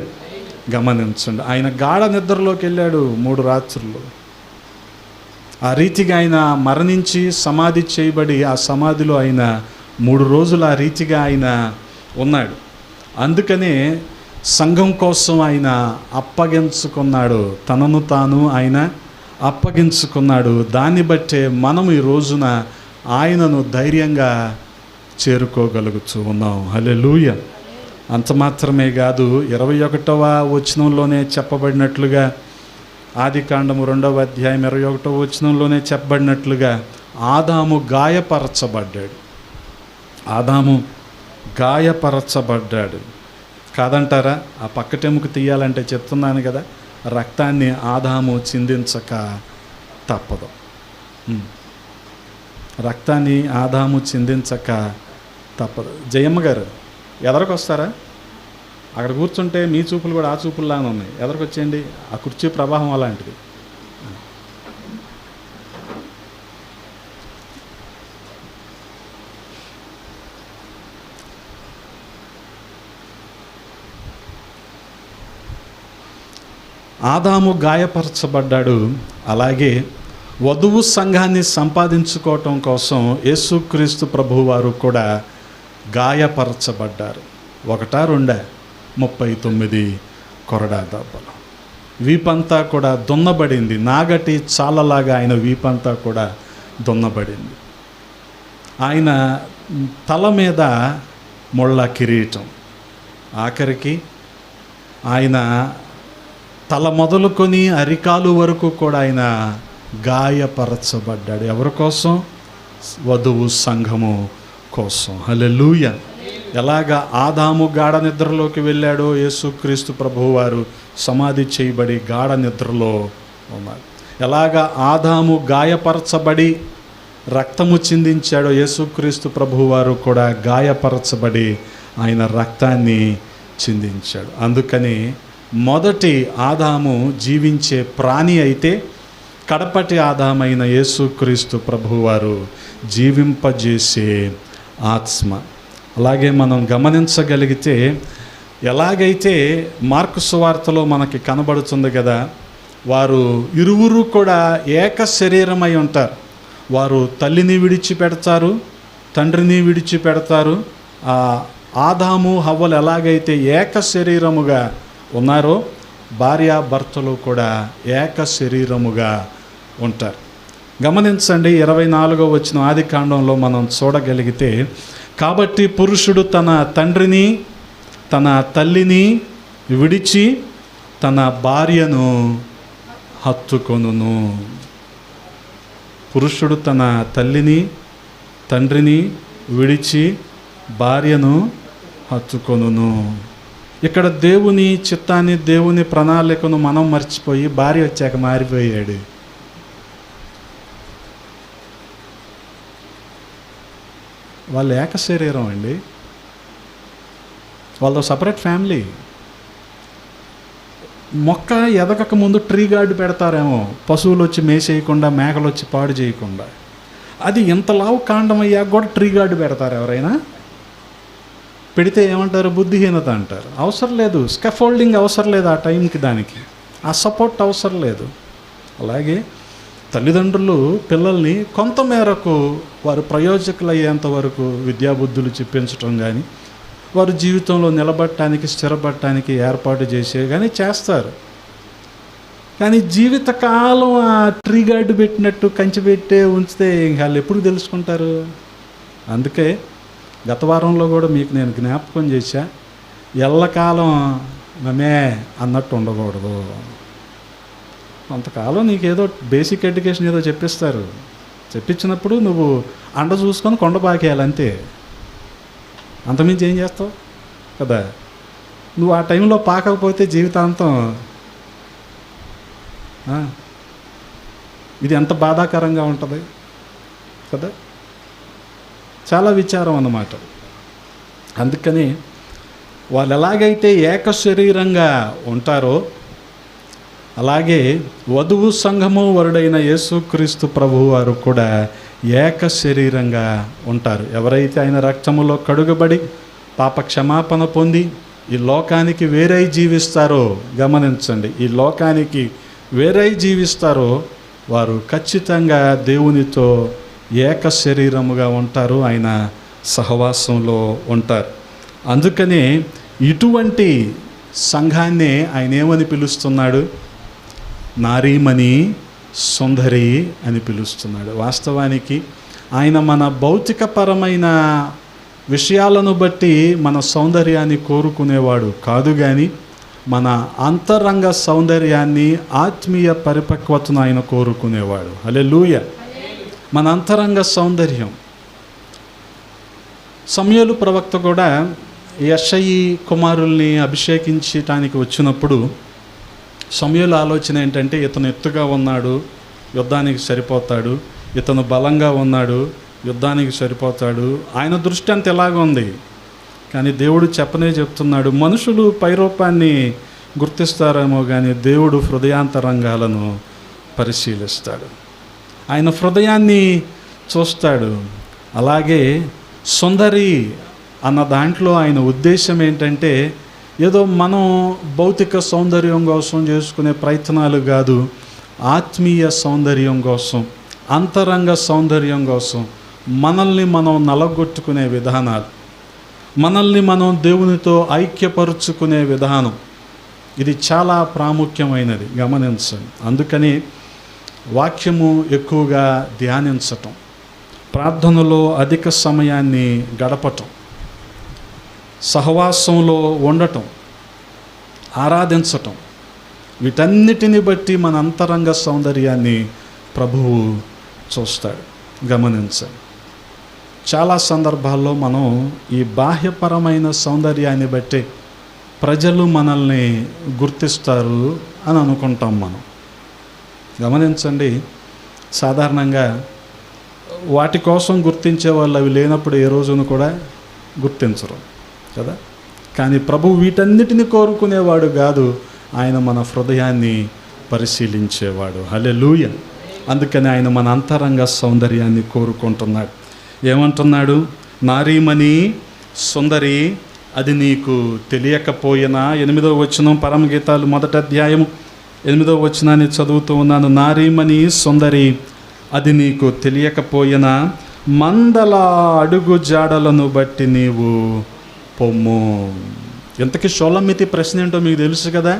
B: గమనించండి, ఆయన గాఢ నిద్రలోకి వెళ్ళాడు 3 రాత్రులు. ఆ రీతిగా ఆయన మరణించి సమాధి చేయబడి ఆ సమాధిలో ఆయన 3 రోజులు ఆ రీతిగా ఆయన ఉన్నాడు. అందుకనే సంఘం కోసం ఆయన అప్పగించుకున్నాడు. తనను తాను ఆయన అప్పగించుకున్నాడు. దాన్ని బట్టే మనం ఈ రోజున ఆయనను ధైర్యంగా చేరుకోగలుగుతూ ఉన్నాం. హల్లెలూయ. అంత మాత్రమే కాదు, 21వ వచనంలోనే చెప్పబడినట్లుగా, ఆదికాండము 2వ అధ్యాయం 21వ వచనంలోనే చెప్పబడినట్లుగా ఆదాము గాయపరచబడ్డాడు. ఆదాము గాయపరచబడ్డాడు. కాదంటారా? ఆ పక్కటెముక తీయాలంటే చెప్తున్నాను కదా, రక్తాన్ని ఆదాము చిందించక తప్పదు. రక్తాన్ని ఆదాము చిందించక తప్పదు. జయమ్మ గారు ఎదరికొస్తారా? అక్కడ కూర్చుంటే మీ చూపులు కూడా ఆ చూపుల్లానే ఉన్నాయి. ఎదరికొచ్చేయండి. ఆ కుర్చీ ప్రభావం అలాంటిది. ఆదాము గాయపరచబడ్డాడు. అలాగే వధువు సంఘాన్ని సంపాదించుకోవటం కోసం యేసుక్రీస్తు ప్రభువారు కూడా గాయపరచబడ్డారు. 1, 2, 39 కొరడా దెబ్బలు. వీపంతా కూడా దున్నబడింది. నాగటి చాలలాగా ఆయన వీపంతా కూడా దున్నబడింది. ఆయన తల మీద ముళ్ళ కిరీటం. ఆఖరికి ఆయన తల మొదలుకొని అరికాలు వరకు కూడా ఆయన గాయపరచబడ్డాడు. ఎవరి కోసం? వధువు సంఘము కోసం. హల్లెలూయ. ఎలాగా ఆదాము గాఢ నిద్రలోకి వెళ్ళాడో యేసుక్రీస్తు ప్రభువారు సమాధి చేయబడి గాఢ నిద్రలో ఉన్నారు. ఎలాగా ఆదాము గాయపరచబడి రక్తము చిందించాడో యేసుక్రీస్తు ప్రభువారు కూడా గాయపరచబడి ఆయన రక్తాన్ని చిందించాడు. అందుకని మొదటి ఆదాము జీవించే ప్రాణి అయితే, కడపటి ఆదామైన యేసుక్రీస్తు ప్రభువారు జీవింపజేసే ఆత్మ. అలాగే మనం గమనించగలిగితే, ఎలాగైతే మార్కు సువార్తలో మనకి కనబడుతుంది కదా, వారు ఇరువురు కూడా ఏక శరీరమై ఉంటారు. వారు తల్లిని విడిచిపెడతారు, తండ్రిని విడిచిపెడతారు. ఆదాము హవ్వలు ఎలాగైతే ఏక శరీరముగా ఉన్నారో, భార్యాభర్తలు కూడా ఏక శరీరముగా ఉంటారు. గమనించండి, 24వ వచనం ఆదికాండంలో మనం చూడగలిగితే, కాబట్టి పురుషుడు తన తండ్రిని తన తల్లిని విడిచి తన భార్యను హత్తుకొనును. పురుషుడు తన తల్లిని తండ్రిని విడిచి భార్యను హత్తుకొనును. ఇక్కడ దేవుని చిత్తాన్ని, దేవుని ప్రణాళికను మనం మర్చిపోయి భార్య వచ్చాక మారిపోయాడు. వాళ్ళు ఏక శరీరం అండి, వాళ్ళతో సపరేట్ ఫ్యామిలీ. మొక్క ఎదగక ముందు ట్రీ గార్డు పెడతారేమో, పశువులు వచ్చి మేసేయకుండా, మేకలు వచ్చి పాడు చేయకుండా. అది ఇంతలావు కాండం అయ్యాక కూడా ట్రీ గార్డు పెడతారు ఎవరైనా? పెడితే ఏమంటారు? బుద్ధిహీనత అంటారు. అవసరం లేదు, స్కాఫోల్డింగ్ అవసరం లేదు ఆ టైంకి, దానికి ఆ సపోర్ట్ అవసరం లేదు. అలాగే తల్లిదండ్రులు పిల్లల్ని కొంత మేరకు వారు ప్రయోజకులు అయ్యేంత వరకు విద్యాబుద్ధులు చెప్పించడం కానీ, వారు జీవితంలో నిలబడటానికి, స్థిరపడటానికి ఏర్పాటు చేసే కానీ చేస్తారు. కానీ జీవితకాలం ఆ ట్రీ గార్డు పెట్టినట్టు కంచి పెట్టే ఉంచితే వాళ్ళు ఎప్పుడు తెలుసుకుంటారు? అందుకే గత వారంలో కూడా మీకు నేను జ్ఞాపకం చేశా, ఎల్లకాలం మమే అన్నట్టు ఉండకూడదు. కొంతకాలం నీకేదో బేసిక్ ఎడ్యుకేషన్ ఏదో చెప్పిస్తారు, చెప్పించినప్పుడు నువ్వు అండ చూసుకొని కొండ పాకేయాలి అంతే, అంతమించి ఏం చేస్తావు కదా. నువ్వు ఆ టైంలో పాకకపోతే జీవితాంతం ఇది ఎంత బాధాకరంగా ఉంటుంది కదా. చాలా విచారం అన్నమాట. అందుకని వాళ్ళు ఎలాగైతే ఏక శరీరంగా ఉంటారో అలాగే వధువు సంఘము వరుడైన యేసుక్రీస్తు ప్రభువు వారు కూడా ఏక శరీరంగా ఉంటారు. ఎవరైతే ఆయన రక్తములో కడుగబడి పాప క్షమాపణ పొంది ఈ లోకానికి వేరై జీవిస్తారో, గమనించండి, ఈ లోకానికి వేరై జీవిస్తారో వారు ఖచ్చితంగా దేవునితో ఏక శరీరముగా ఉంటారు, ఆయన సహవాసంలో ఉంటారు. అందుకనే ఇటువంటి సంఘాన్నే ఆయన ఏమని పిలుస్తున్నాడు? నారీమణి సుందరి అని పిలుస్తున్నాడు. వాస్తవానికి ఆయన మన భౌతికపరమైన విషయాలను బట్టి మన సౌందర్యాన్ని కోరుకునేవాడు కాదు, కానీ మన అంతరంగ సౌందర్యాన్ని, ఆత్మీయ పరిపక్వతను ఆయన కోరుకునేవాడు. హల్లెలూయా. మన అంతరంగ సౌందర్యం. సమూయేలు ప్రవక్త కూడా యెషయి కుమారుల్ని అభిషేకించటానికి వచ్చినప్పుడు సమూయేలు ఆలోచన ఏంటంటే, ఇతను ఎత్తుగా ఉన్నాడు, యుద్ధానికి సరిపోతాడు, ఇతను బలంగా ఉన్నాడు, యుద్ధానికి సరిపోతాడు. ఆయన దృష్టి అంత ఎలాగ ఉంది. కానీ దేవుడు చెప్తున్నాడు, మనుషులు పైరూపాన్ని గుర్తిస్తారేమో కానీ దేవుడు హృదయాంతరంగాలను పరిశీలిస్తాడు, ఆయన హృదయాన్ని చూస్తాడు. అలాగే సుందరి అన్న దాంట్లో ఆయన ఉద్దేశం ఏంటంటే, ఏదో మనం భౌతిక సౌందర్యం కోసం చేసుకునే ప్రయత్నాలు కాదు, ఆత్మీయ సౌందర్యం కోసం, అంతరంగ సౌందర్యం కోసం మనల్ని మనం నలగొట్టుకునే విధానాలు, మనల్ని మనం దేవునితో ఐక్యపరుచుకునే విధానం, ఇది చాలా ప్రాముఖ్యమైనది, గమనించండి. అందుకని వాక్యము ఎక్కువగా ధ్యానించటం, ప్రార్థనలో అధిక సమయాన్ని గడపటం, సహవాసంలో ఉండటం, ఆరాధించటం, వీటన్నిటిని బట్టి మన అంతరంగ సౌందర్యాన్ని ప్రభువు చూస్తాడు. గమనించండి, చాలా సందర్భాల్లో మనం ఈ బాహ్యపరమైన సౌందర్యాన్ని బట్టి ప్రజలు మనల్ని గుర్తిస్తారు అని అనుకుంటాం మనం. గమనించండి, సాధారణంగా వాటి కోసం గుర్తించే వాళ్ళు అవి లేనప్పుడు ఏ రోజును కూడా గుర్తించరు కదా. కానీ ప్రభువు వీటన్నిటిని కోరుకునేవాడు కాదు, ఆయన మన హృదయాన్ని పరిశీలించేవాడు. హల్లెలూయా. అందుకని ఆయన మన అంతరంగ సౌందర్యాన్ని కోరుకుంటున్నాడు. ఏమంటున్నాడు? నారీమణి సుందరి, అది నీకు తెలియకపోయినా. 8వ వచనం, పరమగీతాలు 1వ అధ్యాయము 8వ వచనాన్ని చదువుతూ ఉన్నాను. నారీమణి సుందరి, అది నీకు తెలియకపోయినా మందల అడుగు జాడలను బట్టి నీవు పొమ్ము. ఇంతకీ షోలమితి ప్రశ్న ఏంటో మీకు తెలుసు కదా.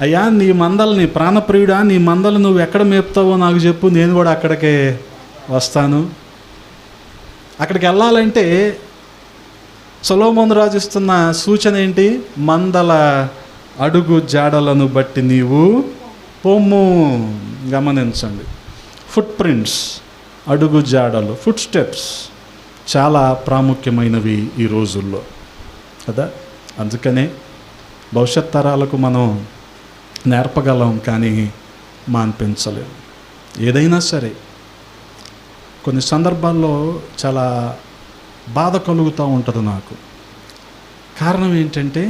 B: అయ్యా, నీ మందల్ని, ప్రాణప్రియుడా, నీ మందలు నువ్వు ఎక్కడ మేపుతావో నాకు చెప్పు, నేను కూడా అక్కడికే వస్తాను. అక్కడికి వెళ్ళాలంటే సొలొమోను రాజు ఇస్తున్న సూచన ఏంటి? మందల అడుగు జాడలను బట్టి నీవు పొమ్ము. గమనించండి, ఫుట్ ప్రింట్స్, అడుగు జాడలు, ఫుట్ స్టెప్స్, చాలా ప్రాముఖ్యమైనవి ఈ రోజుల్లో కదా. అందుకనే భవిష్యత్ తరాలకు మనం నేర్పగలం, కానీ మాన్పించలేం. ఏదైనా సరే కొన్ని సందర్భాల్లో చాలా బాధ కలుగుతూ ఉంటుంది నాకు. కారణం ఏంటంటే,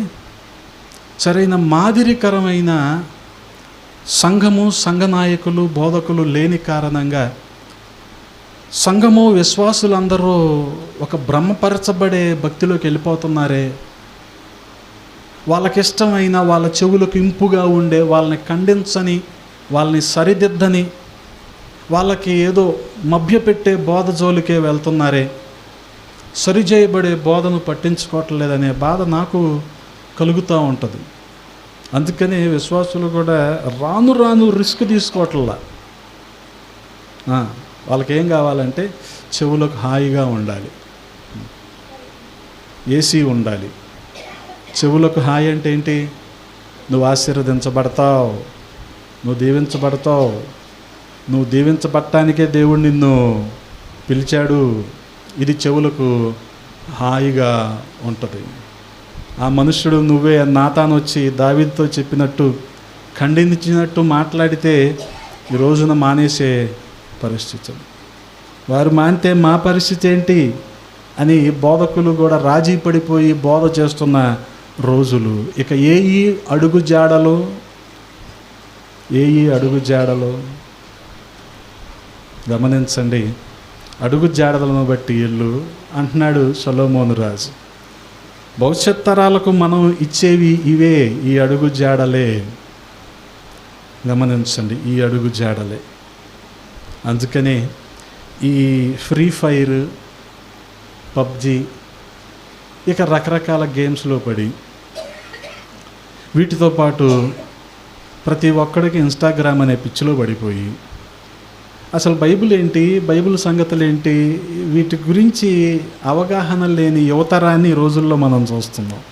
B: సరైన మాదిరికరమైన సంఘము, సంఘ నాయకులు, బోధకులు లేని కారణంగా సంఘము, విశ్వాసులందరూ ఒక భ్రమపరచబడే భక్తిలోకి వెళ్ళిపోతున్నారే. వాళ్ళకిష్టమైన, వాళ్ళ చెవులకు ఇంపుగా ఉండే, వాళ్ళని ఖండించని, వాళ్ళని సరిదిద్దని, వాళ్ళకి ఏదో మభ్యపెట్టే బోధ జోలికే వెళ్తున్నారే. సరిచేయబడే బోధను పట్టించుకోవట్లేదనే బాధ నాకు కలుగుతూ ఉంటుంది. అందుకని విశ్వాసులు కూడా రాను రాను రిస్క్ తీసుకోవట్లా. వాళ్ళకి ఏం కావాలంటే చెవులకు హాయిగా ఉండాలి, ఏసీ ఉండాలి. చెవులకు హాయి అంటే ఏంటి? నువ్వు ఆశీర్వదించబడతావు, నువ్వు దీవించబడతావు, నువ్వు దీవించబడటానికే దేవుడు నిన్ను పిలిచాడు. ఇది చెవులకు హాయిగా ఉంటుంది. ఆ మనుష్యుడు నువ్వే నాతాను వచ్చి దావీదుతో చెప్పినట్టు ఖండించినట్టు మాట్లాడితే ఈ రోజున మానేసే పరిస్థితులు. వారు మానితే మా పరిస్థితి ఏంటి అని బోధకులు కూడా రాజీ పడిపోయి బోధ చేస్తున్న రోజులు. ఇక ఏ అడుగు జాడలు గమనించండి. అడుగు జాడలను బట్టి ఇల్లు అంటున్నాడు సొలొమోను రాజు. భవిష్యత్ తరాలకు మనం ఇచ్చేవి ఇవే, ఈ అడుగు జాడలే. గమనించండి, ఈ అడుగు జాడలే. అందుకనే ఈ ఫ్రీ ఫైర్, పబ్జి, ఇక రకరకాల గేమ్స్లో పడి, వీటితో పాటు ప్రతి ఒక్కడికి ఇన్స్టాగ్రామ్ అనే పిచ్చిలో పడిపోయి, అసలు బైబిల్ ఏంటి, బైబిల్ సంగతులు ఏంటి, వీటి గురించి అవగాహన లేని యువతరాన్ని ఈ రోజుల్లో మనం చూస్తున్నాం.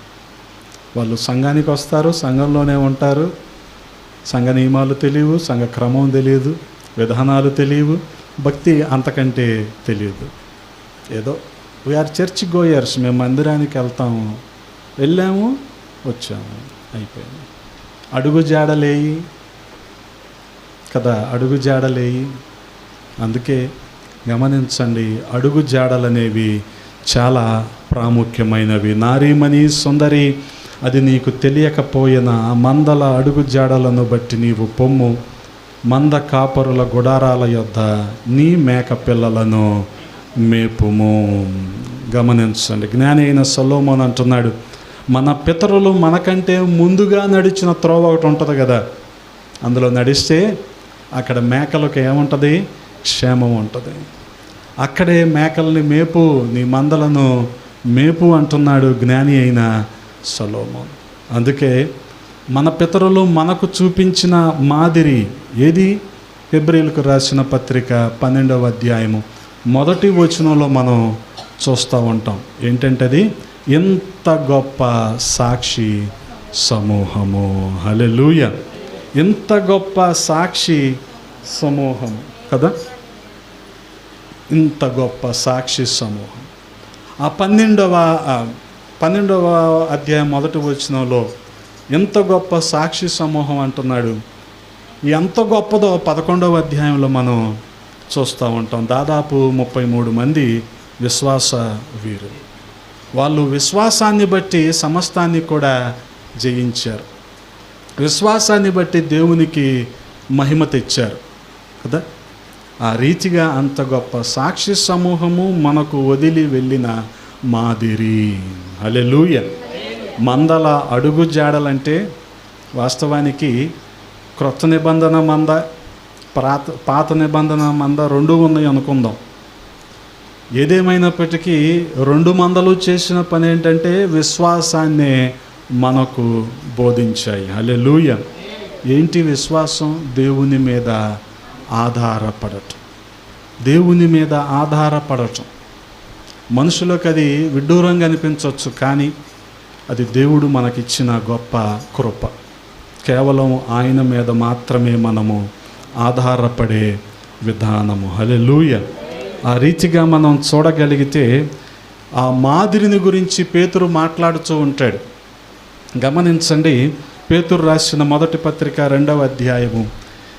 B: వాళ్ళు సంఘానికి వస్తారు, సంఘంలోనే ఉంటారు, సంఘ నియమాలు తెలియవు, సంఘ క్రమం తెలియదు, విధానాలు తెలియవు, భక్తి అంతకంటే తెలియదు. ఏదో వీఆర్ చర్చ్ గోయర్స్, మేము మందిరానికి వెళ్తాము, వెళ్ళాము, వచ్చాము, అయిపోయింది. అడుగు జాడలేయి కదా, అడుగు జాడలేయి. అందుకే గమనించండి, అడుగు జాడలనేవి చాలా ప్రాముఖ్యమైనవి. నారీమణి సుందరి, అది నీకు తెలియకపోయినా మందల అడుగు జాడలను బట్టి నీవు పొమ్ము, మంద కాపరుల గుడారాల యొద్ద నీ మేక పిల్లలను మేపుము. గమనించండి, జ్ఞాని అయిన సొలొమోను అంటున్నాడు, మన పితరులు మనకంటే ముందుగా నడిచిన త్రోవ ఒకటి ఉంటుంది కదా, అందులో నడిస్తే అక్కడ మేకలకు ఏముంటుంది? క్షేమం ఉంటుంది. అక్కడే మేకల్ని మేపు, నీ మందలను మేపు అంటున్నాడు జ్ఞాని అయిన సొలొమోను. అందుకే మన పితరులు మనకు చూపించిన మాదిరి ఏది? హెబ్రీయులకు రాసిన పత్రిక 12వ అధ్యాయము 1వ వచనంలో మనం చూస్తూ ఉంటాం. ఏంటంటే అది ఎంత గొప్ప సాక్షి సమూహము. హల్లెలూయా! ఎంత గొప్ప సాక్షి సమూహం కదా, ఇంత గొప్ప సాక్షి సమూహం. ఆ 12వ అధ్యాయం 1వ వచనంలో ఎంత గొప్ప సాక్షి సమూహం అంటున్నాడు. ఎంత గొప్పదో 11వ అధ్యాయంలో మనం చూస్తూ ఉంటాం. దాదాపు 33 మంది విశ్వాస వీరులు. వాళ్ళు విశ్వాసాన్ని బట్టి సమస్తాన్ని కూడా జయించారు. విశ్వాసాన్ని బట్టి దేవునికి మహిమ తెచ్చారు కదా. ఆ రీతిగా అంత గొప్ప సాక్షి సమూహము మనకు వదిలి వెళ్ళిన మాదిరి. హల్లెలూయా! మందల అడుగు జాడలంటే వాస్తవానికి క్రొత్త నిబంధన మంద, పాత నిబంధన మంద రెండూ ఉన్నాయి అనుకుందాం. ఏదేమైనప్పటికీ 2 మందలు చేసిన పని ఏంటంటే విశ్వాసాన్నే మనకు బోధించాయి. హల్లెలూయా! ఏంటి విశ్వాసం? దేవుని మీద ఆధారపడటం. దేవుని మీద ఆధారపడటం. మనుషులకు అది విడ్డూరంగా అనిపించవచ్చు, కానీ అది దేవుడు మనకిచ్చిన గొప్ప కృప. కేవలం ఆయన మీద మాత్రమే మనము ఆధారపడే విధానము. హల్లెలూయా! ఆ రీతిగా మనం చూడగలిగితే ఆ మాదిరిని గురించి పేతురు మాట్లాడుతూ ఉంటాడు. గమనించండి, పేతురు రాసిన మొదటి పత్రిక 2వ అధ్యాయము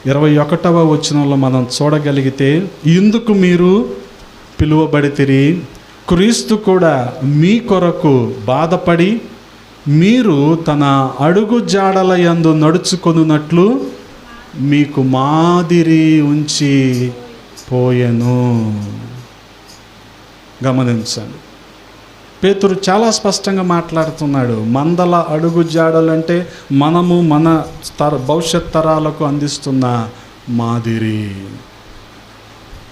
B: 21వ వచనంలో మనం చూడగలిగితే, ఇందుకు మీరు పిలువబడితిరి, క్రీస్తు కూడా మీ కొరకు బాధపడి మీరు తన అడుగు జాడల యందు నడుచుకొనున్నట్లు మీకు మాదిరి ఉంచి పోయెను. గమనించండి, పేతురు చాలా స్పష్టంగా మాట్లాడుతున్నాడు. మందల అడుగు జాడలంటే మనము మన భవిష్యత్ తరాలకు అందిస్తున్న మాదిరి,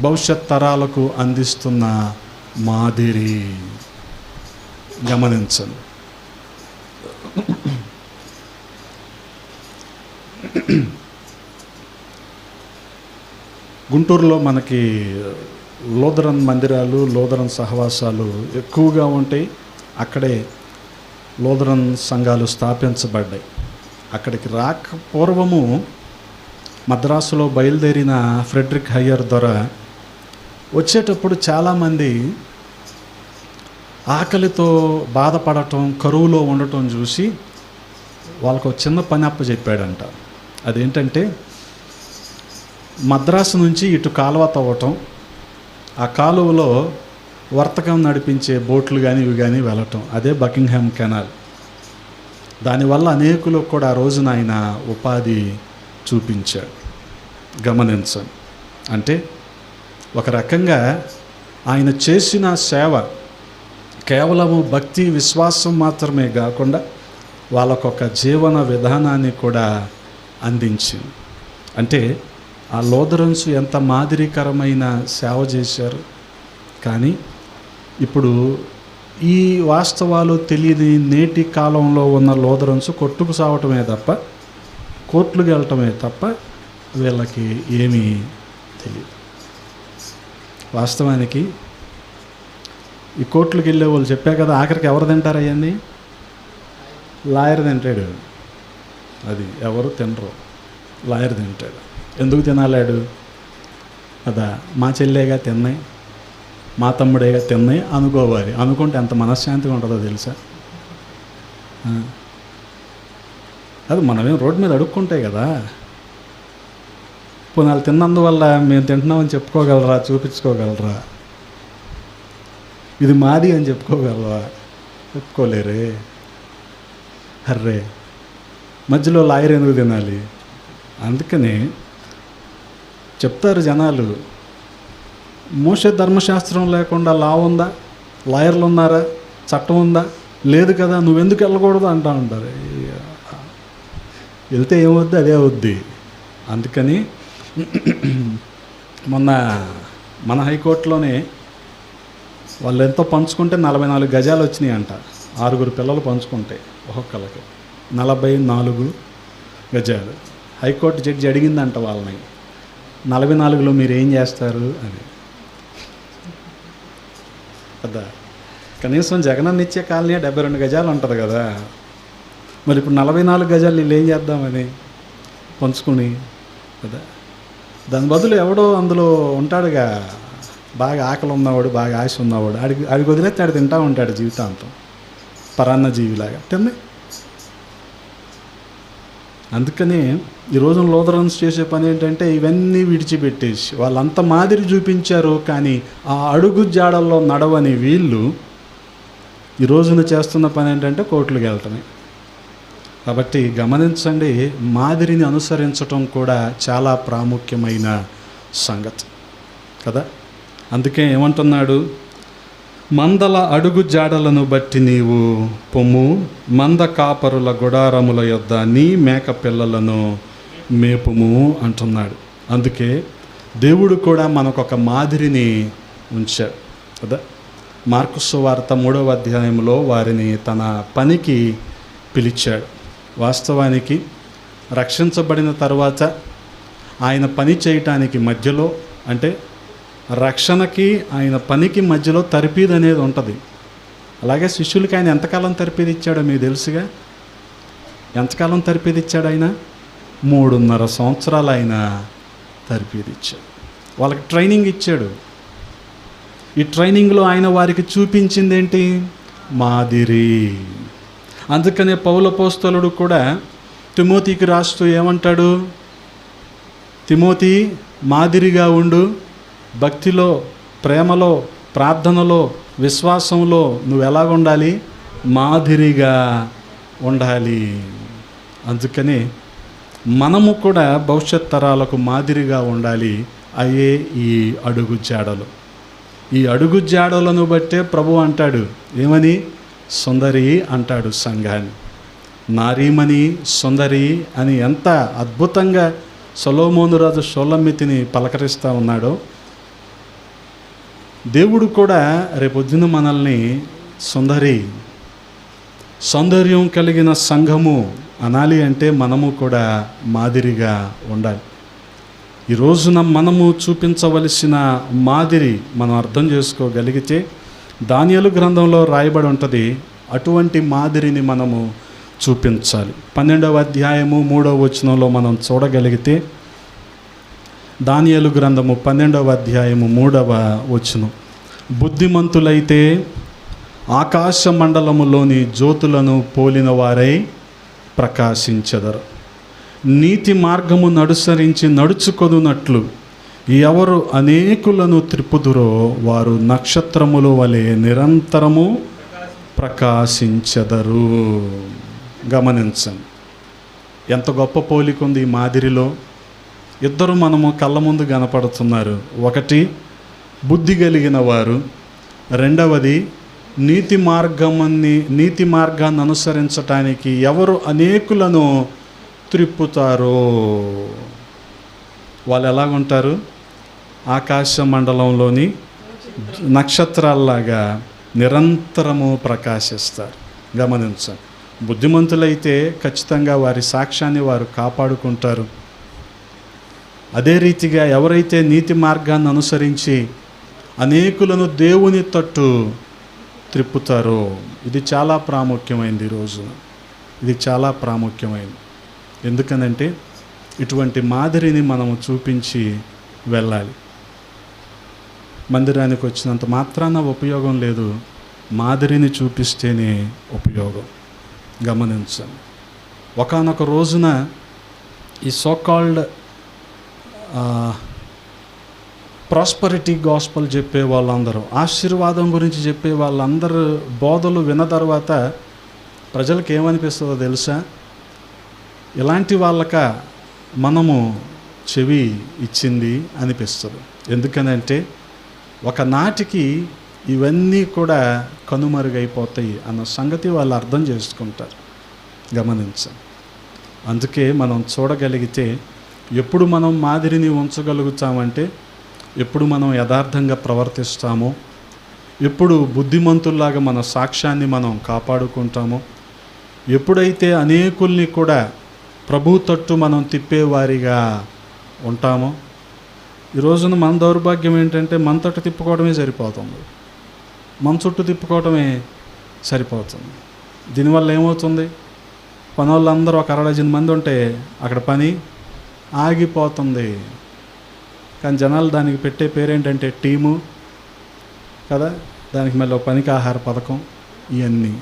B: భవిష్యత్ తరాలకు అందిస్తున్న మాదిరి. గమనించండి, గుంటూరులో మనకి లూథరన్ మందిరాలు, లూథరన్ సహవాసాలు ఎక్కువగా ఉంటాయి. అక్కడే లూథరన్ సంఘాలు స్థాపించబడ్డాయి. అక్కడికి రాక పూర్వము మద్రాసులో బయలుదేరిన ఫ్రెడరిక్ హయ్యర్ ద్వారా వచ్చేటప్పుడు చాలామంది ఆకలితో బాధపడటం, కరువులో ఉండటం చూసి వాళ్ళకు ఒక చిన్న పని అప్పచెప్పాడంట. అదేంటంటే మద్రాసు నుంచి ఇటు కాలువ తవ్వటం, ఆ కాలువలో వర్తకం నడిపించే బోట్లు కానీ ఇవి కానీ వెళ్ళటం. అదే బకింగ్హామ్ కెనాల్. దానివల్ల అనేకులకు కూడా ఆ రోజున ఆయన ఉపాధి చూపించాడు. గమనించండి, అంటే ఒక రకంగా ఆయన చేసిన సేవ కేవలము భక్తి విశ్వాసం మాత్రమే కాకుండా వాళ్ళకొక జీవన విధానాన్ని కూడా అందించింది. అంటే ఆ లూథరన్స్ ఎంత మాదిరికరమైన సేవ చేశారు. కానీ ఇప్పుడు ఈ వాస్తవాలు తెలియని నేటి కాలంలో ఉన్న లూథరన్స్ కొట్టుకు సావటమే తప్ప, కోర్టులకు వెళ్ళటమే తప్ప వీళ్ళకి ఏమీ తెలియదు. వాస్తవానికి ఈ కోర్టులకు వెళ్ళే వాళ్ళు చెప్పా కదా, ఆఖరికి ఎవరు తింటారు అవన్నీ? లాయర్ తింటాడు. అది ఎవరు తినరు, లాయర్ తింటాడు. ఎందుకు తినాలాడు? అదా మా చెల్లేగా తిన్నాయి, మా తమ్ముడేగా తిన్నాయి అనుకోవాలి. అనుకుంటే ఎంత మనశ్శాంతిగా ఉంటుందో తెలుసా? అది మనమేం రోడ్డు మీద అడుక్కుంటాయి కదా. పునాలు తిన్నందువల్ల మేము తింటున్నామని చెప్పుకోగలరా? చూపించుకోగలరా? ఇది మాది అని చెప్పుకోగలరా? చెప్పుకోలేరే. అర్రే, మధ్యలో లాయర్ ఎందుకు తినాలి? అందుకని చెప్తారు జనాలు, మోషే ధర్మశాస్త్రం లేకుండా లా ఉందా? లాయర్లు ఉన్నారా? చట్టం ఉందా? లేదు కదా, నువ్వెందుకు వెళ్ళకూడదు అంటూ ఉంటారు. వెళ్తే ఏమవుద్ది? అదే అవుద్ది. అందుకని మొన్న మన హైకోర్టులోనే వాళ్ళు ఎంతో పంచుకుంటే 44 గజాలు వచ్చినాయి అంట. 6 పిల్లలు పంచుకుంటే ఒక్కొక్కరికి 44 గజాలు. హైకోర్టు జడ్జి అడిగిందంట వాళ్ళని, 44లో మీరు ఏం చేస్తారు అని. కదా, కనీసం జగనన్న ఇచ్చే కాలనీ 72 గజాలు ఉంటుంది కదా. మరి ఇప్పుడు 44 గజాలు వీళ్ళు ఏం చేద్దామని పంచుకుని కదా. దాని బదులు ఎవడో అందులో ఉంటాడుగా, బాగా ఆకలి ఉన్నవాడు, బాగా ఆశ ఉన్నవాడు, ఆడికి వదిలేస్తే ఆడు తింటూ ఉంటాడు జీవితాంతం, పరాన్న జీవిలాగా తింది. అందుకని ఈరోజు లూథరన్స్ చేసే పని ఏంటంటే ఇవన్నీ విడిచిపెట్టేసి, వాళ్ళంత మాదిరి చూపించారు కానీ ఆ అడుగు జాడల్లో నడవని వీళ్ళు ఈ రోజున చేస్తున్న పని ఏంటంటే కోర్టులకు వెళ్ళటమే. కాబట్టి గమనించండి, మాదిరిని అనుసరించటం కూడా చాలా ప్రాముఖ్యమైన సంగతి కదా. అందుకే ఏమంటున్నాడు? మందల అడుగు జాడలను బట్టి నీవు పొమ్ము, మంద కాపరుల గుడారముల యొద్ద నీ మేక పిల్లలను మేపుము అంటున్నాడు. అందుకే దేవుడు కూడా మనకొక మాదిరిని ఉంచాడు కదా. మార్కు సువార్త 3వ అధ్యాయంలో వారిని తన పనికి పిలిచాడు. వాస్తవానికి రక్షించబడిన తర్వాత ఆయన పని చేయటానికి మధ్యలో, అంటే రక్షణకి ఆయన పనికి మధ్యలో తర్పీదు అనేది ఉంటుంది. అలాగే శిష్యులకి ఆయన ఎంతకాలం తర్పీదు ఇచ్చాడో మీకు తెలుసుగా. ఎంతకాలం తర్పీదు ఇచ్చాడు ఆయన? 3.5 సంవత్సరాలు ఆయన తర్పీదు ఇచ్చాడు. వాళ్ళకి ట్రైనింగ్ ఇచ్చాడు. ఈ ట్రైనింగ్లో ఆయన వారికి చూపించింది ఏంటి? మాదిరి. అందుకనే పౌలు అపోస్తలుడు కూడా తిమోతికి రాస్తూ ఏమంటాడు? తిమోతి, మాదిరిగా ఉండు, భక్తిలో, ప్రేమలో, ప్రార్థనలో, విశ్వాసంలో నువ్వు ఎలాగ ఉండాలి? మాదిరిగా ఉండాలి. అందుకని మనము కూడా భవిష్యత్ తరాలకు మాదిరిగా ఉండాలి. అయ్యే ఈ అడుగు జాడలు. ఈ అడుగు జాడలను బట్టే ప్రభు అంటాడు ఏమని? సుందరి అంటాడు సంఘాన్ని. నారీమణి సుందరి అని ఎంత అద్భుతంగా సొలొమోను రాజు షోలమ్మితిని పలకరిస్తూ ఉన్నాడో, దేవుడు కూడా రేపొద్దున మనల్ని సుందరి, సౌందర్యం కలిగిన సంఘము అనాలి అంటే మనము కూడా మాదిరిగా ఉండాలి. ఈ రోజున మనము చూపించవలసిన మాదిరి మనం అర్థం చేసుకోగలిగితే దానియేలు గ్రంథంలో రాయబడి ఉంటుంది, అటువంటి మాదిరిని మనము చూపించాలి. 12వ అధ్యాయము 3వ వచనంలో మనం చూడగలిగితే, దానియేలు గ్రంథము 12వ అధ్యాయము 3వ వచనం, బుద్ధిమంతులైతే ఆకాశ మండలములోని జ్యోతులను పోలిన వారై ప్రకాశించెదరు. నీతి మార్గమును అనుసరించి నడుచుకొనున్నట్లు ఎవరు అనేకులను త్రిప్పుదురో వారు నక్షత్రముల వలె నిరంతరము ప్రకాశించెదరు. గమనించండి, ఎంత గొప్ప పోలిక ఉంది ఈ మాదిరిలో. ఇద్దరు మనము కళ్ళ ముందు కనపడుతున్నారు. ఒకటి బుద్ధి కలిగిన వారు, రెండవది నీతి మార్గాన్ని అనుసరించటానికి ఎవరు అనేకులను త్రిప్పుతారో వాళ్ళు ఎలాగుంటారు? ఆకాశ మండలంలోని నక్షత్రాల్లాగా నిరంతరము ప్రకాశిస్తారు. గమనించండి, బుద్ధిమంతులైతే ఖచ్చితంగా వారి సాక్ష్యాన్ని వారు కాపాడుకుంటారు. అదే రీతిగా ఎవరైతే నీతి మార్గాన్ని అనుసరించి అనేకులను దేవుని తట్టు త్రిప్పుతారో, ఇది చాలా ప్రాముఖ్యమైనది. ఈ రోజున ఇది చాలా ప్రాముఖ్యమైనది. ఎందుకనంటే ఇటువంటి మాదిరిని మనము చూపించి వెళ్ళాలి. మందిరానికి వచ్చినంత మాత్రాన ఉపయోగం లేదు, మాదిరిని చూపిస్తేనే ఉపయోగం. గమనించండి, ఒకానొక రోజున ఈ సోకాల్డ్ ప్రాస్పరిటీ గాస్పల్ చెప్పే వాళ్ళందరూ, ఆశీర్వాదం గురించి చెప్పే వాళ్ళందరూ బోధలు విన్న తర్వాత ప్రజలకు ఏమనిపిస్తుందో తెలుసా? ఇలాంటి వాళ్ళక మనము చెవి ఇచ్చింది అనిపిస్తుంది. ఎందుకనంటే ఒకనాటికి ఇవన్నీ కూడా కనుమరుగైపోతాయి అన్న సంగతి వాళ్ళు అర్థం చేసుకుంటారు. గమనించండి, అందుకే మనం చూడగలిగితే ఎప్పుడు మనం మాదిరిని ఉంచగలుగుతామంటే ఎప్పుడు మనం యథార్థంగా ప్రవర్తిస్తామో, ఎప్పుడు బుద్ధిమంతుల్లాగా మన సాక్ష్యాన్ని మనం కాపాడుకుంటామో, ఎప్పుడైతే అనేకుల్ని కూడా ప్రభు తట్టు మనం తిప్పేవారిగా ఉంటామో. ఈ రోజున మన దౌర్భాగ్యం ఏంటంటే మన తట్టు తిప్పుకోవడమే సరిపోతుంది, మన చుట్టూ తిప్పుకోవడమే సరిపోతుంది. దీనివల్ల ఏమవుతుంది? పని వాళ్ళందరూ ఒక 60 మంది ఉంటే అక్కడ పని ఆగిపోతుంది. కానీ జనాలు దానికి పెట్టే పేరేంటంటే టీము కదా, దానికి మళ్ళీ ఒక పనికి ఆహార పథకం, ఇవన్నీ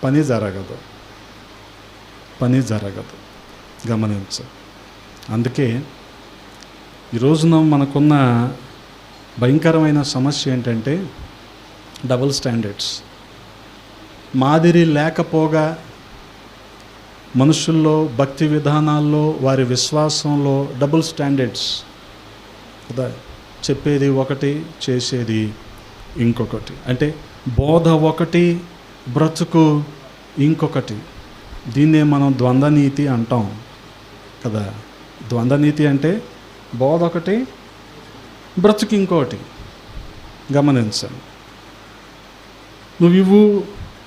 B: పని జరగదు. గమనించు. అందుకే ఈరోజున మనకున్న భయంకరమైన సమస్య ఏంటంటే డబుల్ స్టాండర్డ్స్. మాదిరి లేకపోగా మనుషుల్లో, భక్తి విధానాల్లో, వారి విశ్వాసంలో డబుల్ స్టాండర్డ్స్ కదా. చెప్పేది ఒకటి, చేసేది ఇంకొకటి. అంటే బోధ ఒకటి, బ్రతుకు ఇంకొకటి. దీన్నే మనం ద్వంద్వనీతి అంటాం కదా. ద్వంద్వనీతి అంటే బోధ ఒకటి, బ్రతుకు ఇంకోటి. గమనించండి, నువ్వు ఇవ్వు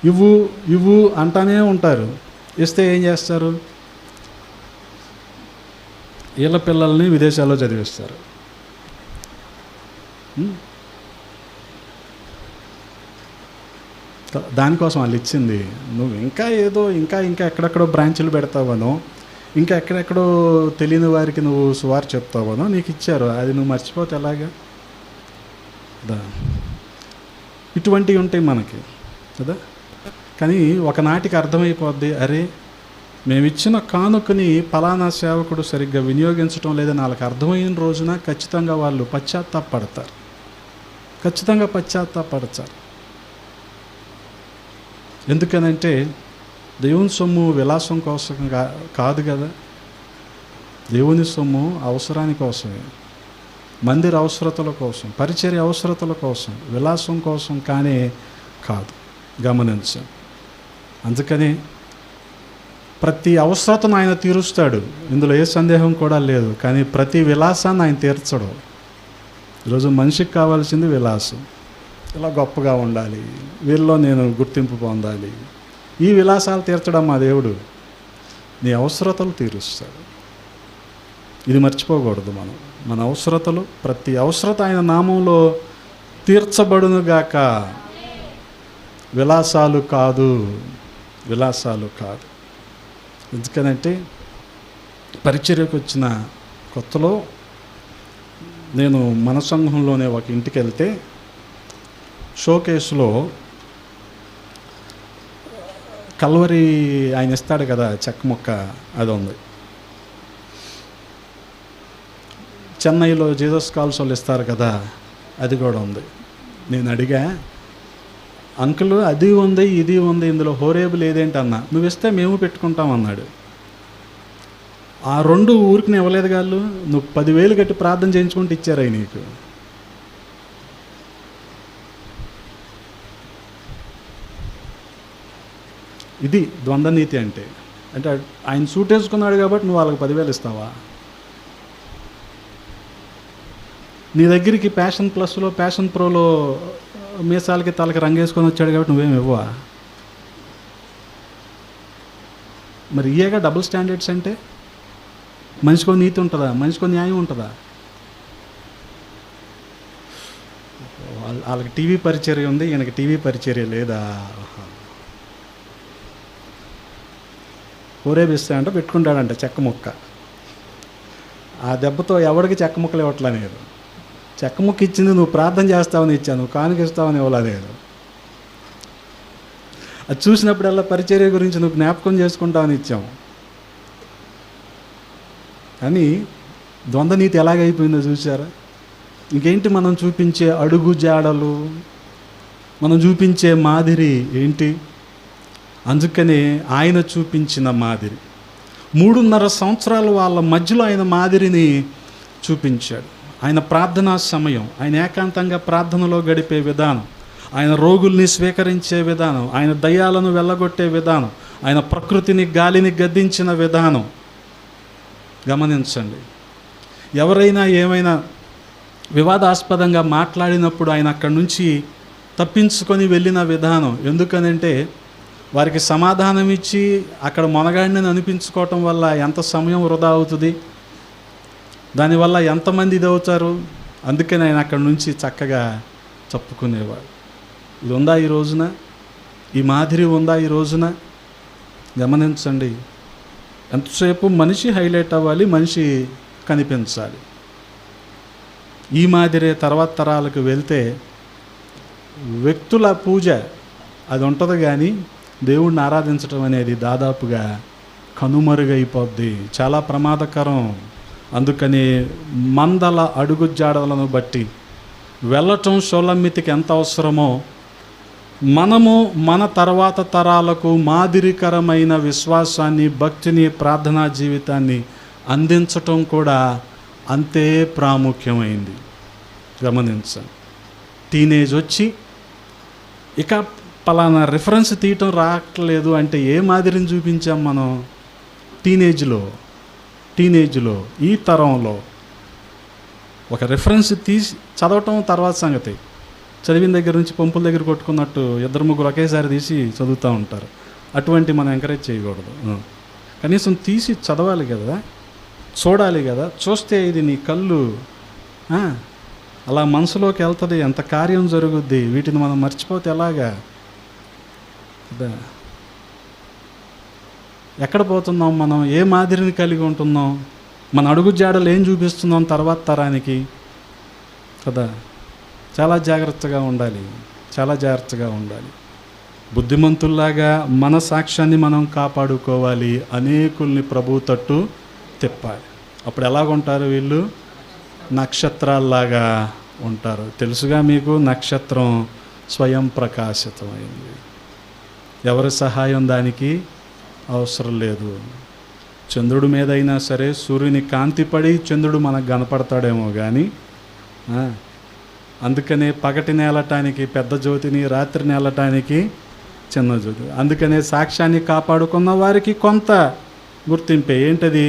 B: ఇవ్వు ఇవ్వు అంటానే ఉంటారు. ఇస్తే ఏం చేస్తారు? వీళ్ళ పిల్లల్ని విదేశాల్లో చదివిస్తారు. దానికోసం వాళ్ళు ఇచ్చింది. నువ్వు ఇంకా ఏదో ఇంకా ఎక్కడెక్కడో బ్రాంచ్లు పెడతావనో, ఇంకా ఎక్కడెక్కడో తెలియని వారికి నువ్వు సువార్త చెప్తావనో నీకు ఇచ్చారు. అది నువ్వు మర్చిపోతే ఎలాగా? ఇటువంటివి ఉంటాయి మనకి కదా. కానీ ఒకనాటికి అర్థమైపోద్ది, అరే మేమిచ్చిన కానుకని ఫలానా సేవకుడు సరిగ్గా వినియోగించడం లేదని వాళ్ళకి అర్థమైన రోజున ఖచ్చితంగా వాళ్ళు పశ్చాత్తాపడతారు, ఖచ్చితంగా పశ్చాత్తాపడతారు. ఎందుకనంటే దేవుని సొమ్ము విలాసం కోసం కాదు కదా, దేవుని సొమ్ము అవసరాని కోసమే, మందిర అవసరతల కోసం, పరిచర్య అవసరతల కోసం, విలాసం కోసం కానే కాదు. గమనించాం. అందుకని ప్రతి అవసరతను ఆయన తీరుస్తాడు, ఇందులో ఏ సందేహం కూడా లేదు. కానీ ప్రతి విలాసాన్ని ఆయన తీర్చడు. ఈరోజు మనిషికి కావాల్సింది విలాసం, ఇలా గొప్పగా ఉండాలి, వీళ్ళలో నేను గుర్తింపు పొందాలి. ఈ విలాసాలు తీర్చడం మా దేవుడు నీ అవసరతలు తీరుస్తాడు. ఇది మర్చిపోకూడదు. మన అవసరతలు, ప్రతి అవసరత ఆయన నామంలో తీర్చబడునుగాక. విలాసాలు కాదు, విలాసాలు కాదు. ఎందుకనంటే పరిచర్యకు వచ్చిన కొత్తలో నేను మన సంఘంలోనే ఒక ఇంటికి వెళ్తే షోకేసులో కల్వరి ఆయన ఇస్తాడు కదా చెక్క ముక్క, అది ఉంది. చెన్నైలో జీసస్ కాల్స్ వాళ్ళు ఇస్తారు కదా, అది కూడా ఉంది. నేను అడిగా, అంకుల్ అది ఉంది ఇది ఉంది, ఇందులో హోరేబుల్ ఏదేంటి అన్నా. నువ్వు ఇస్తే మేము పెట్టుకుంటాం అన్నాడు. ఆ రెండు ఊరికి ఇవ్వలేదు కాళ్ళు, నువ్వు 10,000 కట్టి ప్రార్థన చేయించుకుంటూ ఇచ్చారు నీకు. ఇది ద్వంద్వనీతి అంటే. అంటే ఆయన సూట్ వేసుకున్నాడు కాబట్టి నువ్వు వాళ్ళకి 10,000 ఇస్తావా? నీ దగ్గరికి ప్యాషన్ ప్లస్లో, ప్యాషన్ ప్రోలో మీసాలకి తలకి రంగేసుకొని వచ్చాడు కాబట్టి నువ్వేమి ఇవ్వవా? మరి ఇయేగా డబుల్ స్టాండర్డ్స్ అంటే. మనిషికో నీతి ఉంటుందా? మనిషికో న్యాయం ఉంటుందా? వాళ్ళకి టీవీ పరిచర్య ఉంది, ఈయనకి టీవీ పరిచర్య లేదా? ఊరేపిస్తాయంట, పెట్టుకుంటాడంట చెక్క ముక్క. ఆ దెబ్బతో ఎవడికి చెక్క ముక్కలు ఇవ్వట్లా నేను. చెక్క ముక్క ఇచ్చింది నువ్వు ప్రార్థన చేస్తావని ఇచ్చాను, నువ్వు కానుక ఇస్తావని ఇవ్వలా నేను. అది చూసినప్పుడల్లా పరిచర్య గురించి నువ్వు జ్ఞాపకం చేసుకుంటావని ఇచ్చాము. కానీ ద్వంద్వనీతి ఎలాగైపోయిందో చూసారా? ఇంకేంటి మనం చూపించే అడుగు జాడలు, మనం చూపించే మాదిరి ఏంటి? అందుకనే ఆయన చూపించిన మాదిరి 3.5 సంవత్సరాలు వాళ్ళ మధ్యలో ఆయన మాదిరిని చూపించాడు. ఆయన ప్రార్థనా సమయం, ఆయన ఏకాంతంగా ప్రార్థనలో గడిపే విధానం, ఆయన రోగుల్ని స్వీకరించే విధానం, ఆయన దయ్యాలను వెళ్ళగొట్టే విధానం, ఆయన ప్రకృతిని గాలిని గద్దించిన విధానం గమనించండి. ఎవరైనా ఏమైనా వివాదాస్పదంగా మాట్లాడినప్పుడు ఆయన అక్కడి నుంచి తప్పించుకొని వెళ్ళిన విధానం. ఎందుకనంటే వారికి సమాధానం ఇచ్చి అక్కడ మొనగాడిని అనిపించుకోవటం వల్ల ఎంత సమయం వృధా అవుతుంది, దానివల్ల ఎంతమంది ఇది అవుతారు. అందుకని ఆయన అక్కడి నుంచి చక్కగా చెప్పుకునేవాడు. ఇది ఉందా ఈ రోజున? ఈ మాదిరి ఉందా ఈ రోజున? గమనించండి. ఎంతసేపు మనిషి హైలైట్ అవ్వాలి, మనిషి కనిపించాలి. ఈ మాదిరే తర్వాత తరాలకు వెళ్తే వ్యక్తుల పూజ అది ఉంటుంది, కానీ దేవుణ్ణి ఆరాధించడం అనేది దాదాపుగా కనుమరుగైపోద్ది. చాలా ప్రమాదకరం. అందుకని మందల అడుగు జాడలను బట్టి వెళ్ళటం షోలమ్మితికి ఎంత అవసరమో, మనము మన తర్వాత తరాలకు మాదిరికరమైన విశ్వాసాన్ని, భక్తిని, ప్రార్థనా జీవితాన్ని అందించటం కూడా అంతే ప్రాముఖ్యమైంది. గమనించండి. టీనేజ్ వచ్చి ఇక పలానా రిఫరెన్స్ తీయటం రావట్లేదు అంటే ఏ మాదిరిని చూపించాం మనం? టీనేజ్లో ఈ తరంలో ఒక రిఫరెన్స్ తీసి చదవటం తర్వాత సంగతి. చదివిన దగ్గర నుంచి పంపుల దగ్గర కొట్టుకున్నట్టు 2-3 ఒకేసారి తీసి చదువుతూ ఉంటారు. అటువంటి మనం ఎంకరేజ్ చేయకూడదు. కనీసం తీసి చదవాలి కదా, చూడాలి కదా. చూస్తే ఇది నీ కళ్ళు అలా మనసులోకి వెళ్తుంది, ఎంత కార్యం జరుగుద్ది. వీటిని మనం మర్చిపోతే ఎలాగా? ఎక్కడ పోతున్నాం మనం? ఏ మాదిరిని కలిగి ఉంటున్నాం? మన అడుగు జాడలు ఏం చూపిస్తున్నాం తర్వాత తరానికి కదా? చాలా జాగ్రత్తగా ఉండాలి, చాలా జాగ్రత్తగా ఉండాలి. బుద్ధిమంతుల్లాగా మన సాక్ష్యాన్ని మనం కాపాడుకోవాలి, అనేకుల్ని ప్రభు తట్టు తిప్పాలి. అప్పుడు ఎలాగుంటారు వీళ్ళు? నక్షత్రాల్లాగా ఉంటారు. తెలుసుగా మీకు, నక్షత్రం స్వయం ప్రకాశితమైంది, ఎవరి సహాయం దానికి అవసరం లేదు. చంద్రుడి మీద అయినా సరే సూర్యుని కాంతి పడి చంద్రుడు మనకు కనపడతాడేమో కానీ, అందుకనే పగటి నేలటానికి పెద్ద జ్యోతిని, రాత్రి నేలటానికి చిన్న జ్యోతి. అందుకనే సాక్ష్యాన్ని కాపాడుకున్న వారికి కొంత గుర్తింపే. ఏంటది?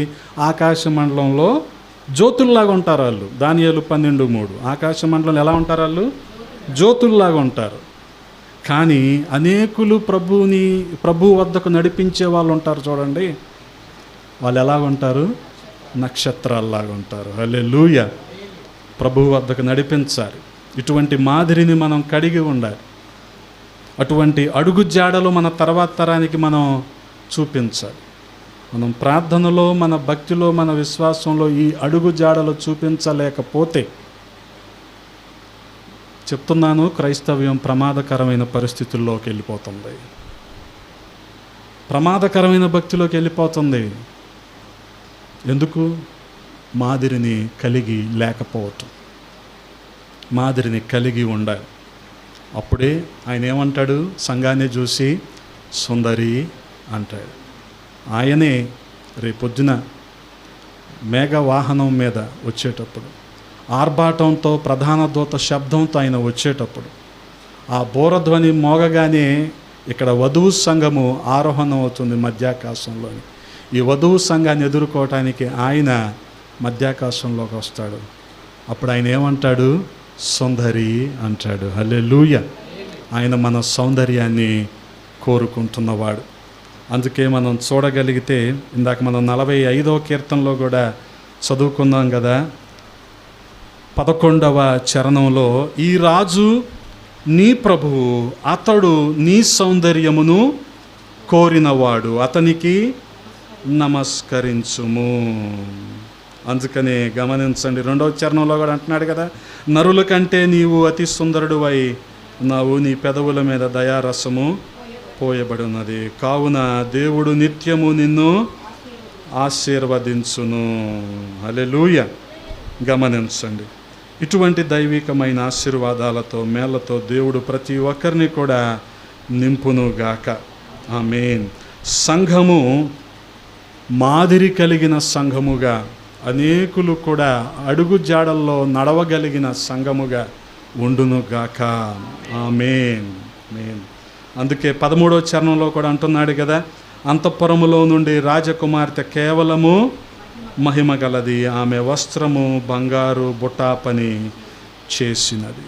B: ఆకాశ మండలంలో జ్యోతుల్లాగా ఉంటారు వాళ్ళు. దానియేలు 12:3. ఆకాశ మండలంలో ఎలా ఉంటారు వాళ్ళు? జ్యోతుల్లాగా ఉంటారు. కానీ అనేకులు ప్రభు వద్దకు నడిపించే వాళ్ళు ఉంటారు చూడండి, వాళ్ళు ఎలాగుంటారు? నక్షత్రాల్లాగా ఉంటారు. హల్లెలూయా. ప్రభు వద్దకు నడిపించాలి. ఇటువంటి మాదిరిని మనం కలిగి ఉండాలి. అటువంటి అడుగు జాడలు మన తర్వాత తరానికి మనం చూపించాలి. మనం ప్రార్థనలో, మన భక్తిలో, మన విశ్వాసంలో ఈ అడుగు జాడలు చూపించలేకపోతే, చెప్తున్నాను, క్రైస్తవ్యం ప్రమాదకరమైన పరిస్థితుల్లోకి వెళ్ళిపోతుంది, ప్రమాదకరమైన భక్తిలోకి వెళ్ళిపోతుంది. ఎందుకు? మాదిరిని కలిగి లేకపోవటం. మాదిరిని కలిగి ఉండాలి. అప్పుడే ఆయన ఏమంటాడు? సంఘాన్ని చూసి సుందరి అంటాడు. ఆయనే రేపొద్దున మేఘవాహనం మీద వచ్చేటప్పుడు, ఆర్భాటంతో, ప్రధాన దూత శబ్దంతో ఆయన వచ్చేటప్పుడు, ఆ బోరధ్వని మోగగానే ఇక్కడ వధువు సంఘము ఆరోహణం అవుతుంది మధ్యాకాశంలోని. ఈ వధువు సంఘాన్ని ఎదుర్కోవటానికి ఆయన మధ్యాకాశంలోకి వస్తాడు. అప్పుడు ఆయన ఏమంటాడు? సుందరి అంటాడు. హల్లెలూయా. ఆయన మన సౌందర్యాన్ని కోరుకుంటున్నవాడు. అందుకే మనం చూడగలిగితే, ఇందాక మనం 45వ కీర్తనలో కూడా చదువుకున్నాం కదా, 11వ చరణంలో, ఈ రాజు నీ ప్రభువు, అతడు నీ సౌందర్యమును కోరినవాడు, అతనికి నమస్కరించుము. అందుకనే గమనించండి, 2వ చరణంలో కూడా అంటున్నాడు కదా, నరుల కంటే నీవు అతి సుందరుడువై ఉన్నావు, నీ పెదవుల మీద దయారసము పోయబడి ఉన్నది, కావున దేవుడు నిత్యము నిన్ను ఆశీర్వదించును. హల్లెలూయా. గమనించండి, ఇటువంటి దైవికమైన ఆశీర్వాదాలతో, మేళ్లతో దేవుడు ప్రతి ఒక్కరిని కూడా నింపునుగాక. ఆమేన్. సంఘము మాదిరి కలిగిన సంఘముగా, అనేకులు కూడా అడుగు జాడల్లో నడవగలిగిన సంఘముగా ఉండునుగాక. ఆమేన్. ఆమేన్. అందుకే 13వ చరణంలో కూడా అంటున్నాడు కదా, అంతఃపురములో నుండి రాజకుమార్తె కేవలము మహిమ గలది, ఆమె వస్త్రము బంగారు బుటా పని చేసినది.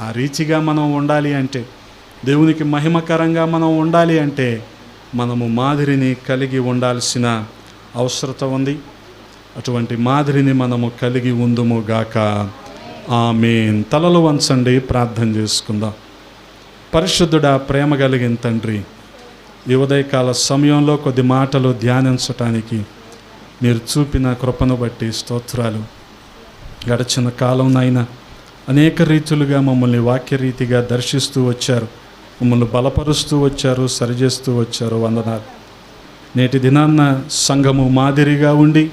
B: ఆ రీతిగా మనం ఉండాలి అంటే, దేవునికి మహిమకరంగా మనం ఉండాలి అంటే, మనము మాదిరిని కలిగి ఉండాల్సిన అవసరత ఉంది. అటువంటి మాదిరిని మనము కలిగి ఉందుము గాక. ఆమేన్. తలలు వంచండి, ప్రార్థన చేసుకుందాం. పరిశుద్ధుడా, ప్రేమ కలిగిన తండ్రి, ఈ ఉదయకాల సమయంలో కొద్ది మాటలు ధ్యానించటానికి మీరు చూపిన కృపను బట్టి స్తోత్రాలు. గడిచిన కాలం నాయన అనేక రీతులుగా మమ్మల్ని వాక్యరీతిగా దర్శిస్తూ వచ్చారు, మమ్మల్ని బలపరుస్తూ వచ్చారు, సరిచేస్తూ వచ్చారు. వందనాలు. నేటి దినాన్న సంఘము మాదిరిగా ఉండి,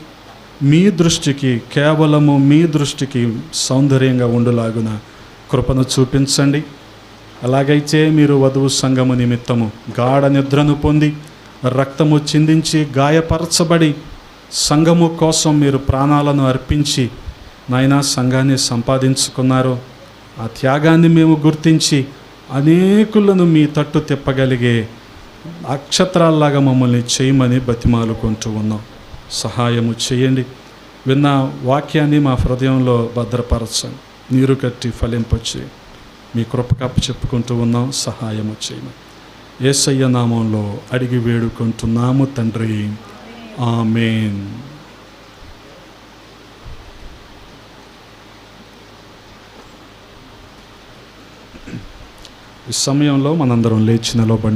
B: మీ దృష్టికి, కేవలము మీ దృష్టికి సౌందర్యంగా ఉండులాగున కృపను చూపించండి. అలాగైతే మీరు వధువు సంఘము నిమిత్తము గాఢ నిద్రను పొంది, రక్తము చిందించి, గాయపరచబడి, సంఘము కోసం మీరు ప్రాణాలను అర్పించి నాయనా సంఘాన్ని సంపాదించుకున్నారు. ఆ త్యాగాన్ని మేము గుర్తించి అనేకులను మీ తట్టు తిప్పగలిగే నక్షత్రాల్లాగా మమ్మల్ని చేయమని బతిమాలుకుంటూ ఉన్నాం. సహాయము చేయండి. విన్న వాక్యాన్ని మా హృదయంలో భద్రపరచండి, నీరు కట్టి ఫలింపచేయండి. మీ కృపకప్పు చెప్పుకుంటూ ఉన్నాం. సహాయము చేయమని యేసయ్య నామంలో అడిగి వేడుకుంటున్నాము తండ్రి. ఆమేన్. ఈ సమయంలో మనందరం లేచి నిలబడి